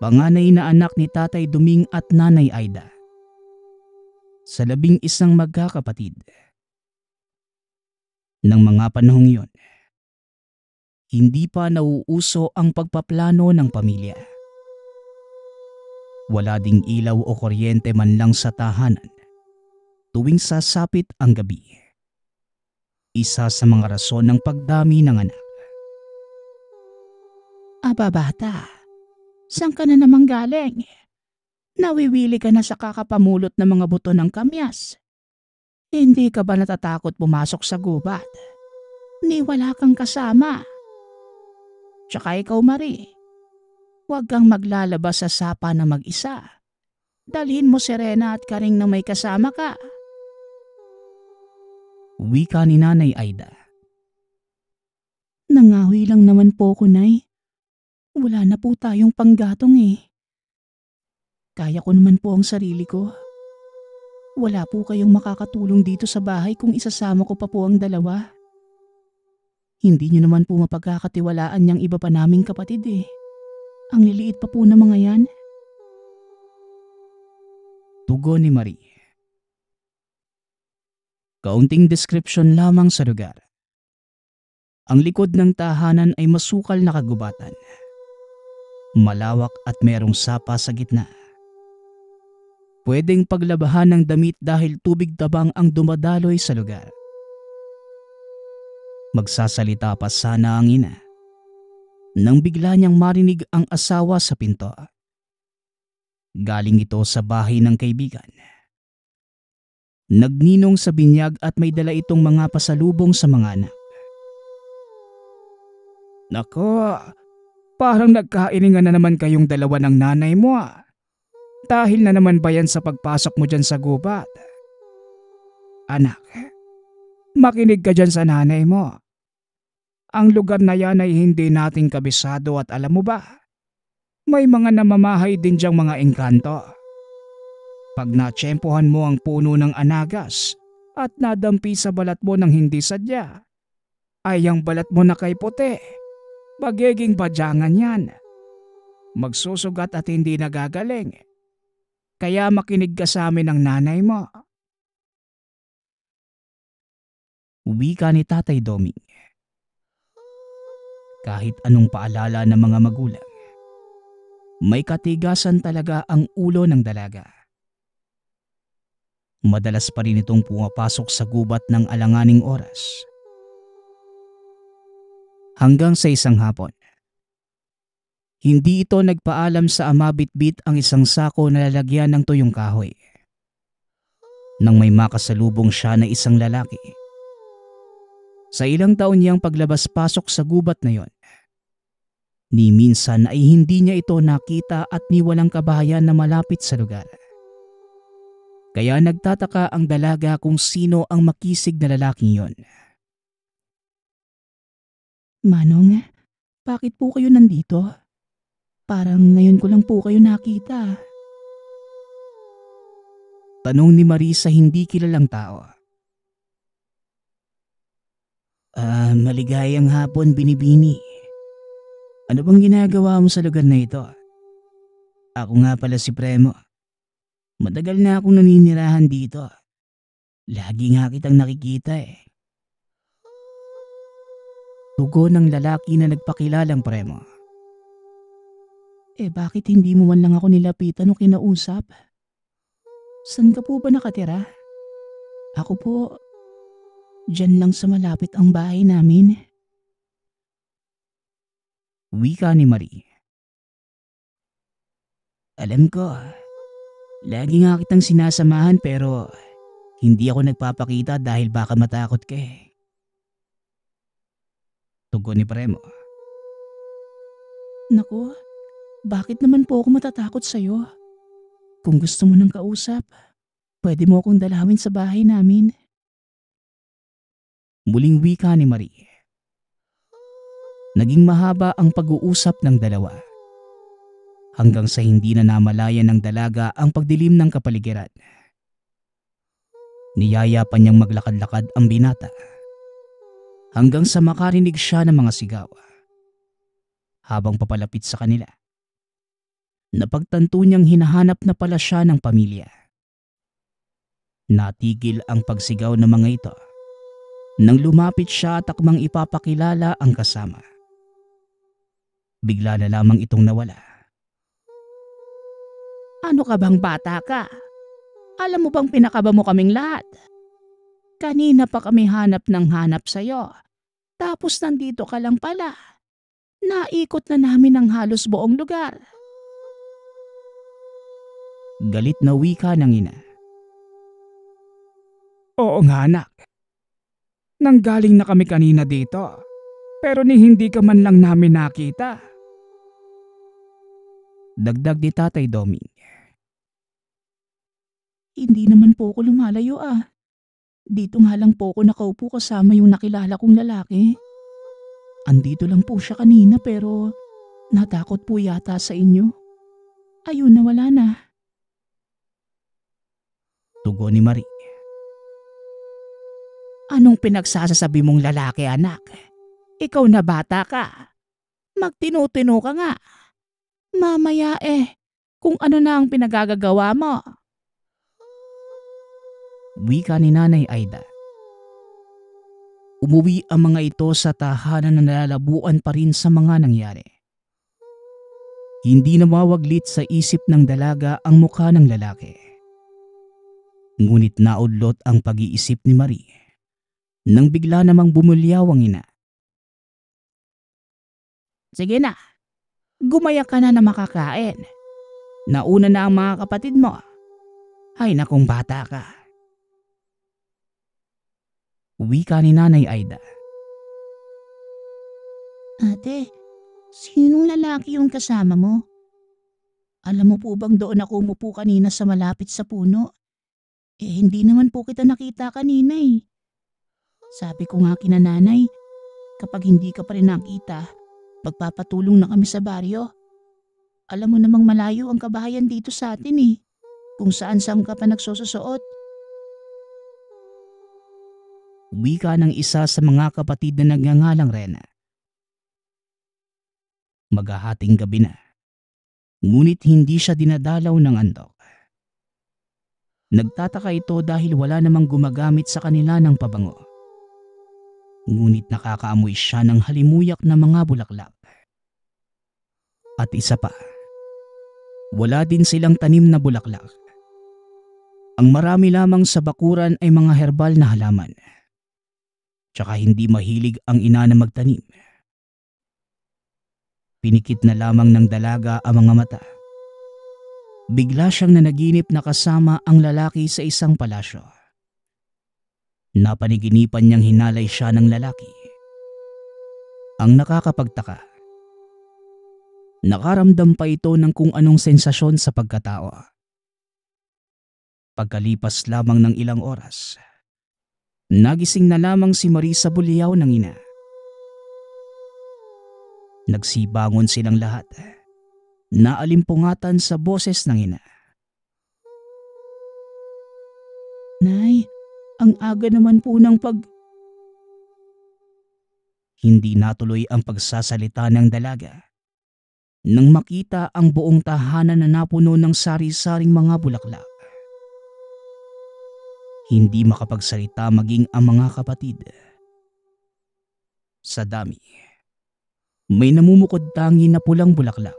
Panganay na anak ni Tatay Duming at Nanay Aida. Sa 11 magkakapatid. Nang mga panahong iyon, hindi pa nauuso ang pagpaplano ng pamilya. Wala ding ilaw o kuryente man lang sa tahanan tuwing sasapit ang gabi. Isa sa mga rason ng pagdami ng anak. Aba bata, saan ka na naman galing? Nawiwili ka na sa kakapamulot ng mga buto ng kamyas. Hindi ka ba natatakot pumasok sa gubat? Ni wala kang kasama. Tsaka ikaw, Marie, huwag kang maglalabas sa sapa na mag-isa. Dalhin mo si Rena at Karing na may kasama ka. Wika ni Nanay Aida. Nangahoy lang naman po ko, Nay. Wala na po tayong panggatong eh. Kaya ko naman po ang sarili ko. Wala po kayong makakatulong dito sa bahay kung isasama ko pa po ang dalawa. Hindi nyo naman po mapagkakatiwalaan niyang iba pa naming kapatid eh. Ang liliit pa po na mga yan. Tugon ni Marie. Kaunting description lamang sa lugar. Ang likod ng tahanan ay masukal na kagubatan. Malawak at merong sapa sa gitna. Pwedeng paglabahan ng damit dahil tubig tabang ang dumadaloy sa lugar. Magsasalita pa sana ang ina nang bigla niyang marinig ang asawa sa pinto. Galing ito sa bahay ng kaibigan. Nagninong sa binyag at may dala itong mga pasalubong sa mga anak. Nako, parang nagkainingan na naman kayong dalawa ng nanay mo ah. Dahil na naman ba yan sa pagpasok mo dyan sa gubat? Anak, makinig ka dyan sa nanay mo. Ang lugar na yan ay hindi nating kabisado at alam mo ba, may mga namamahay din dyang mga engkanto. Pag natsyempohan mo ang puno ng anagas at nadampi sa balat mo ng hindi sadya, ay ang balat mo na kay puti. Magiging badyangan yan. Magsusugat at hindi nagagaling. Kaya makinig ka sa amin ng nanay mo. Wika ni Tatay Doming. Kahit anong paalala ng mga magulang, may katigasan talaga ang ulo ng dalaga. Madalas pa rin itong pumapasok sa gubat ng alanganing oras. Hanggang sa isang hapon, hindi ito nagpaalam sa ama bitbit ang isang sako na lalagyan ng tuyong kahoy. Nang may makasalubong siya na isang lalaki. Sa ilang taon niyang paglabas-pasok sa gubat na yon, ni minsan ay hindi niya ito nakita at ni walang kabahayan na malapit sa lugar. Kaya nagtataka ang dalaga kung sino ang makisig na lalaking yon. Manong, bakit po kayo nandito? Parang ngayon ko lang po kayo nakita. Tanong ni Marie sa hindi kilalang tao. Maligayang hapon, Binibini. Ano bang ginagawa mo sa lugar na ito? Ako nga pala si Premo. Matagal na akong naninirahan dito. Lagi nga kitang nakikita eh. Tugon ng lalaki na nagpakilalang Premo. Bakit hindi mo man lang ako nilapitan o kinausap? Saan ka po ba nakatira? Ako po, dyan lang sa malapit ang bahay namin. Wika ni Marie. Alam ko, lagi nga kitang sinasamahan pero hindi ako nagpapakita dahil baka matakot ka eh. Tugon ni Premo. Naku, bakit naman po ako matatakot sa'yo? Kung gusto mo ng kausap, pwede mo akong dalawin sa bahay namin. Muling wika ni Marie. Naging mahaba ang pag-uusap ng dalawa. Hanggang sa hindi na namalayan ng dalaga ang pagdilim ng kapaligiran. Niyaya pa niyang maglakad-lakad ang binata. Hanggang sa makarinig siya ng mga sigaw. Habang papalapit sa kanila. Napagtanto niyang hinahanap na pala siya ng pamilya. Natigil ang pagsigaw ng mga ito. Nang lumapit siya at akmang ipapakilala ang kasama. Bigla na lamang itong nawala. Ano ka bang bata ka? Alam mo bang pinakaba mo kaming lahat? Kanina pa kami hanap ng hanap sa'yo. Tapos nandito ka lang pala. Naikot na namin ang halos buong lugar. Galit na wika ng ina. Oo nga anak. Nanggaling na kami kanina dito. Pero ni hindi ka man lang namin nakita. Dagdag ni Tatay Doming. Hindi naman po ako lumalayo ah. Dito nga lang po ako nakaupo kasama yung nakilala kong lalaki. Andito lang po siya kanina pero natakot po yata sa inyo. Ayun, nawala na. Tugon ni Marie. Anong pinagsasasabi mong lalaki anak? Ikaw na bata ka. Magtinutino ka nga. Mamaya kung ano na ang pinagagagawa mo. Wika ni Nanay Aida. Umuwi ang mga ito sa tahanan na nalalabuan pa rin sa mga nangyari. Hindi na mawaglit sa isip ng dalaga ang mukha ng lalaki. Ngunit naudlot ang pag-iisip ni Marie nang bigla namang bumulyaw ang ina. Sige na, gumaya ka na makakain. Nauna na ang mga kapatid mo. Ay nakong bata ka. Wika ni Nanay Aida. Ate, sinong lalaki yung kasama mo? Alam mo po bang doon ako umupo kanina sa malapit sa puno? Hindi naman po kita nakita kanina eh. Sabi ko nga kina nanay, kapag hindi ka pa rin nakita, magpapatulong na kami sa baryo. Alam mo namang malayo ang kabahayan dito sa atin eh. Kung saan-saan ka pa nagsususuot. Wika ng isa sa mga kapatid na nagngangalang Rena. Maghahating gabi na. Ngunit hindi siya dinadalaw ng antok. Nagtataka ito dahil wala namang gumagamit sa kanila ng pabango. Ngunit nakakaamoy siya ng halimuyak na mga bulaklak. At isa pa, wala din silang tanim na bulaklak. Ang marami lamang sa bakuran ay mga herbal na halaman. Tsaka hindi mahilig ang ina na magtanim. Pinikit na lamang ng dalaga ang mga mata. Bigla siyang nanaginip na kasama ang lalaki sa isang palasyo. Napaniginipan niyang hinalay siya ng lalaki. Ang nakakapagtaka, nakaramdam pa ito ng kung anong sensasyon sa pagkatao. Pagkalipas lamang ng ilang oras, nagising na lamang si Marie sa bulyaw ng ina. Nagsibangon silang lahat. Naalimpungatan sa boses ng ina. Nay, ang aga naman po ng Hindi natuloy ang pagsasalita ng dalaga nang makita ang buong tahanan na napuno ng sari-saring mga bulaklak. Hindi makapagsalita maging ang mga kapatid. Sa dami, may namumukod tangi na pulang bulaklak.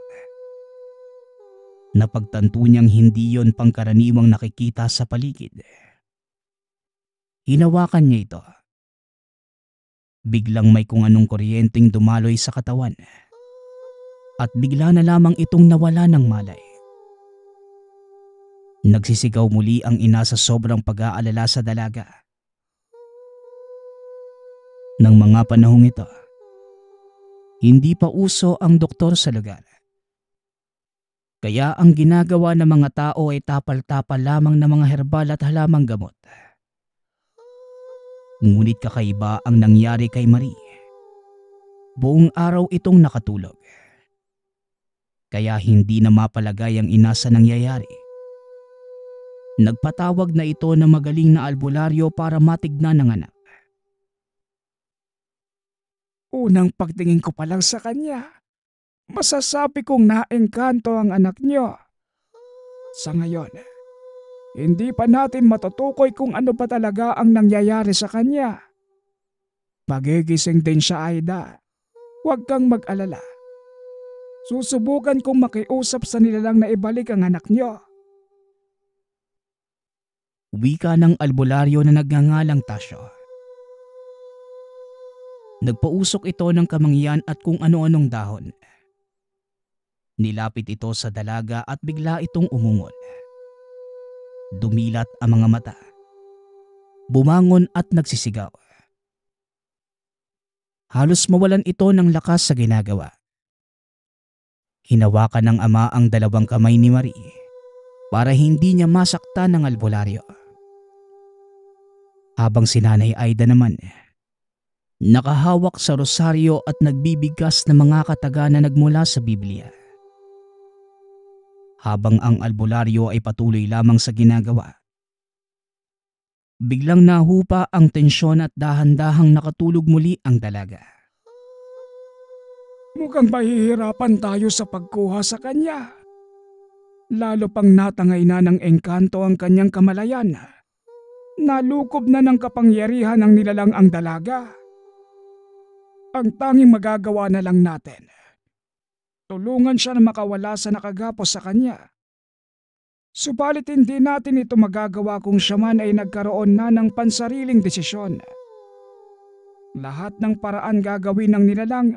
Napagtanto niyang hindi yon pangkaraniwang nakikita sa paligid. Hinawakan niya ito. Biglang may kung anong kuryenteng dumaloy sa katawan. At bigla na lamang itong nawala ng malay. Nagsisigaw muli ang ina sa sobrang pag-aalala sa dalaga. Nang mga panahong ito, hindi pa uso ang doktor sa lugar. Kaya ang ginagawa ng mga tao ay tapal-tapal lamang ng mga herbal at halamang gamot. Ngunit kakaiba ang nangyari kay Marie. Buong araw itong nakatulog. Kaya hindi na mapalagay ang ina sa nangyayari. Nagpatawag na ito ng magaling na albularyo para matignan ng anak. Unang pagtingin ko pa lang sa kanya, masasabi kong naengkanto ang anak niyo. Sa ngayon, hindi pa natin matutukoy kung ano ba talaga ang nangyayari sa kanya. Magigising din siya, Aida. Huwag kang mag-alala. Susubukan kong makiusap sa nilalang na ibalik ang anak niyo. Wika ng albularyo na nagngangalang Tasyo. Nagpausok ito ng kamangyan at kung ano-anong dahon. Nilapit ito sa dalaga at bigla itong umungon. Dumilat ang mga mata. Bumangon at nagsisigaw. Halos mawalan ito ng lakas sa ginagawa. Hinawakan ng ama ang dalawang kamay ni Marie para hindi niya masaktan ng albularyo. Habang si Nanay Aida naman, nakahawak sa rosaryo at nagbibigkas ng mga kataga na nagmula sa Biblia. Habang ang albularyo ay patuloy lamang sa ginagawa, biglang nahupa ang tensyon at dahan-dahang nakatulog muli ang dalaga. Mukhang mahihirapan tayo sa pagkuha sa kanya. Lalo pang natangay na ng engkanto ang kanyang kamalayan. Nalukob na ng kapangyarihan ng nilalang ang dalaga. Ang tanging magagawa na lang natin, tulungan siya na makawala sa nakagapos sa kanya. Subalit hindi natin ito magagawa kung siya man ay nagkaroon na ng pansariling desisyon. Lahat ng paraan gagawin ng nilalang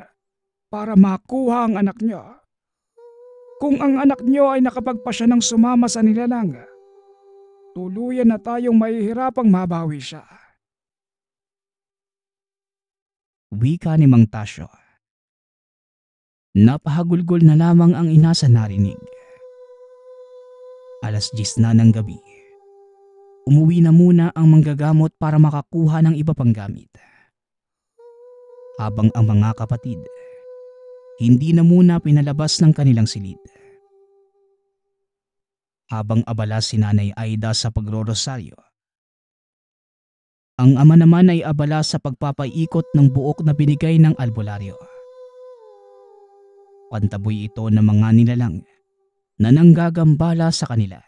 para makuha ang anak niyo. Kung ang anak niyo ay nakapagpasya ng sumama sa nilalang, tuluyan na tayong mahihirapang mabawi siya. Wika ni Mang Tasyo. Napahagulgol na lamang ang ina sa narinig. 10:00 na ng gabi. Umuwi na muna ang manggagamot para makakuha ng iba pang gamit. Habang ang mga kapatid, hindi na muna pinalabas ng kanilang silid. Habang abala si Nanay Aida sa pagrorosaryo, ang ama naman ay abala sa pagpapaikot ng buok na binigay ng albularyo. Pantaboy ito ng mga nilalang na nanggagambala sa kanila.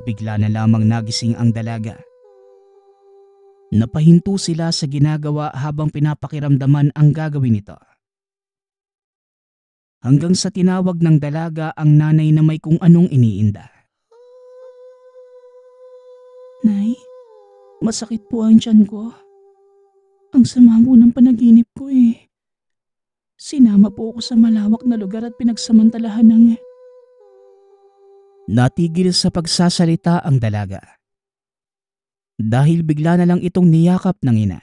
Bigla na lamang nagising ang dalaga. Napahinto sila sa ginagawa habang pinapakiramdaman ang gagawin nito. Hanggang sa tinawag ng dalaga ang nanay na may kung anong iniinda. Nay, masakit po ang tiyan ko. Ang sama po ng panaginip ko eh. Sinama po ako sa malawak na lugar at pinagsamantalahan ng... Natigil sa pagsasalita ang dalaga. Dahil bigla na lang itong niyakap ng ina.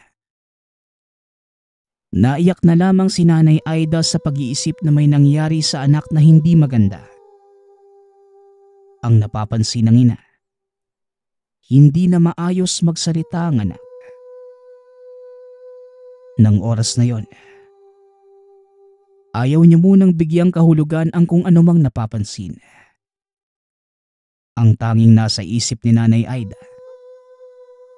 Naiyak na lamang si Nanay Aida sa pag-iisip na may nangyari sa anak na hindi maganda. Ang napapansin ng ina, hindi na maayos magsalita ang anak. Nang oras na yon, ayaw niya munang bigyang kahulugan ang kung anumang napapansin. Ang tanging nasa isip ni Nanay Aida,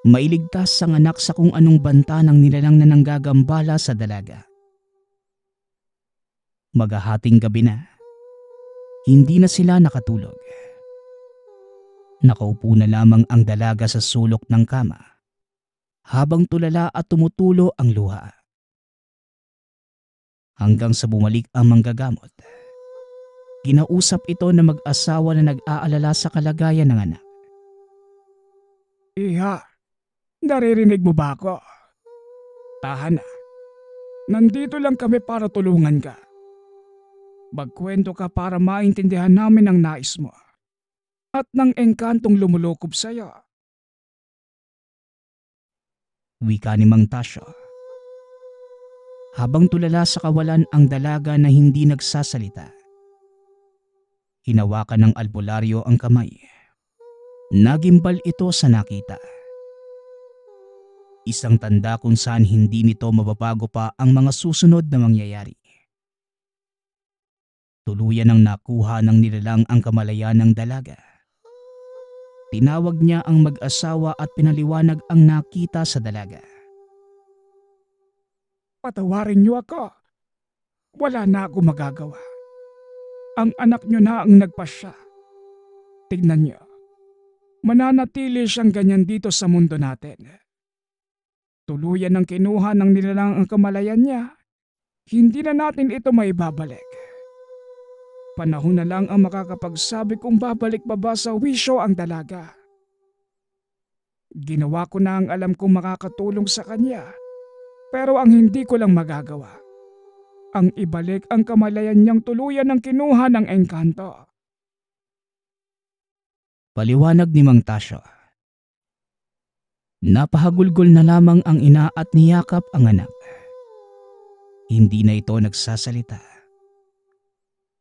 mailigtas ang anak sa kung anong banta ng nilalang na nanggagambala sa dalaga. Maghahating gabi na, hindi na sila nakatulog. Nakaupo na lamang ang dalaga sa sulok ng kama, habang tulala at tumutulo ang luha. Hanggang sa bumalik ang manggagamot, kinausap ito na mag-asawa na nag-aalala sa kalagayan ng anak. Iha, naririnig mo ba ako? Tahan na. Nandito lang kami para tulungan ka. Magkwento ka para maintindihan namin ang nais mo. at ng engkantong lumulokob sa'yo. Wika ni Mang Tasyo. Habang tulala sa kawalan ang dalaga na hindi nagsasalita. Hinawakan ng albularyo ang kamay. Nagimbal ito sa nakita. Isang tanda kung saan hindi nito mababago pa ang mga susunod na mangyayari. Tuluyan ang nakuha ng nilalang ang kamalayan ng dalaga. Tinawag niya ang mag-asawa at pinaliwanag ang nakita sa dalaga. Patawarin niyo ako. Wala na ako magagawa. Ang anak niyo na ang nagpasya. Tignan niyo. Mananatili siyang ganyan dito sa mundo natin. Tuluyan ng kinuha ng nilalang ang kamalayan niya. Hindi na natin ito maibabalik. Panahon na lang ang makakapagsabi kung babalik pa ba sa wisyo ang dalaga. Ginawa ko na ang alam kong makakatulong sa kanya. Pero ang hindi ko lang magagawa, ang ibalik ang kamalayan niyang tuluyan ng kinuha ng engkanto. Paliwanag ni Mang Tasyo. Napahagulgol na lamang ang ina at niyakap ang anak. Hindi na ito nagsasalita.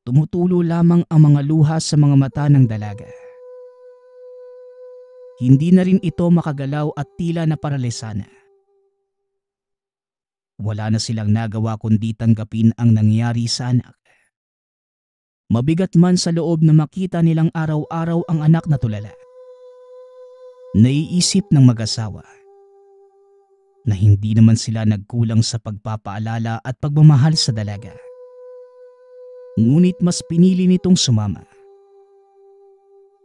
Tumutulo lamang ang mga luha sa mga mata ng dalaga. Hindi na rin ito makagalaw at tila na paralisa na. Wala na silang nagawa kundi tanggapin ang nangyari sa anak. Mabigat man sa loob na makita nilang araw-araw ang anak na tulala. Naiisip ng mag-asawa na hindi naman sila nagkulang sa pagpapaalala at pagmamahal sa dalaga. Ngunit mas pinili nitong sumama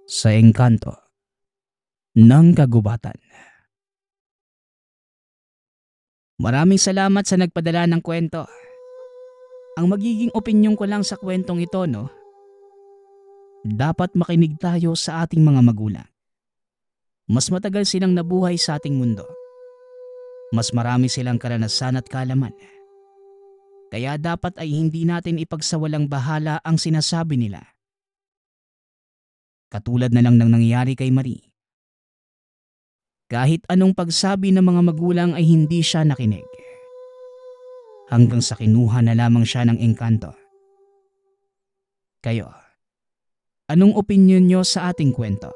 sa engkanto ng kagubatan. Maraming salamat sa nagpadala ng kwento. Ang magiging opinyon ko lang sa kwentong ito, no? Dapat makinig tayo sa ating mga magulang. Mas matagal silang nabuhay sa ating mundo. Mas marami silang karanasan at kaalaman. Kaya dapat ay hindi natin ipagsawalang bahala ang sinasabi nila. Katulad na lang ng nangyari kay Marie. Kahit anong pagsabi ng mga magulang ay hindi siya nakinig. Hanggang sa kinuha na lamang siya ng engkanto. Kayo, anong opinyon nyo sa ating kwento?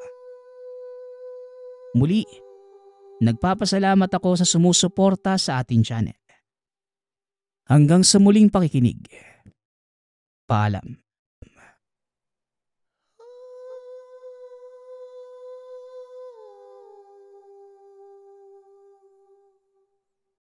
Muli, nagpapasalamat ako sa sumusuporta sa ating channel. Hanggang sa muling pakikinig. Paalam.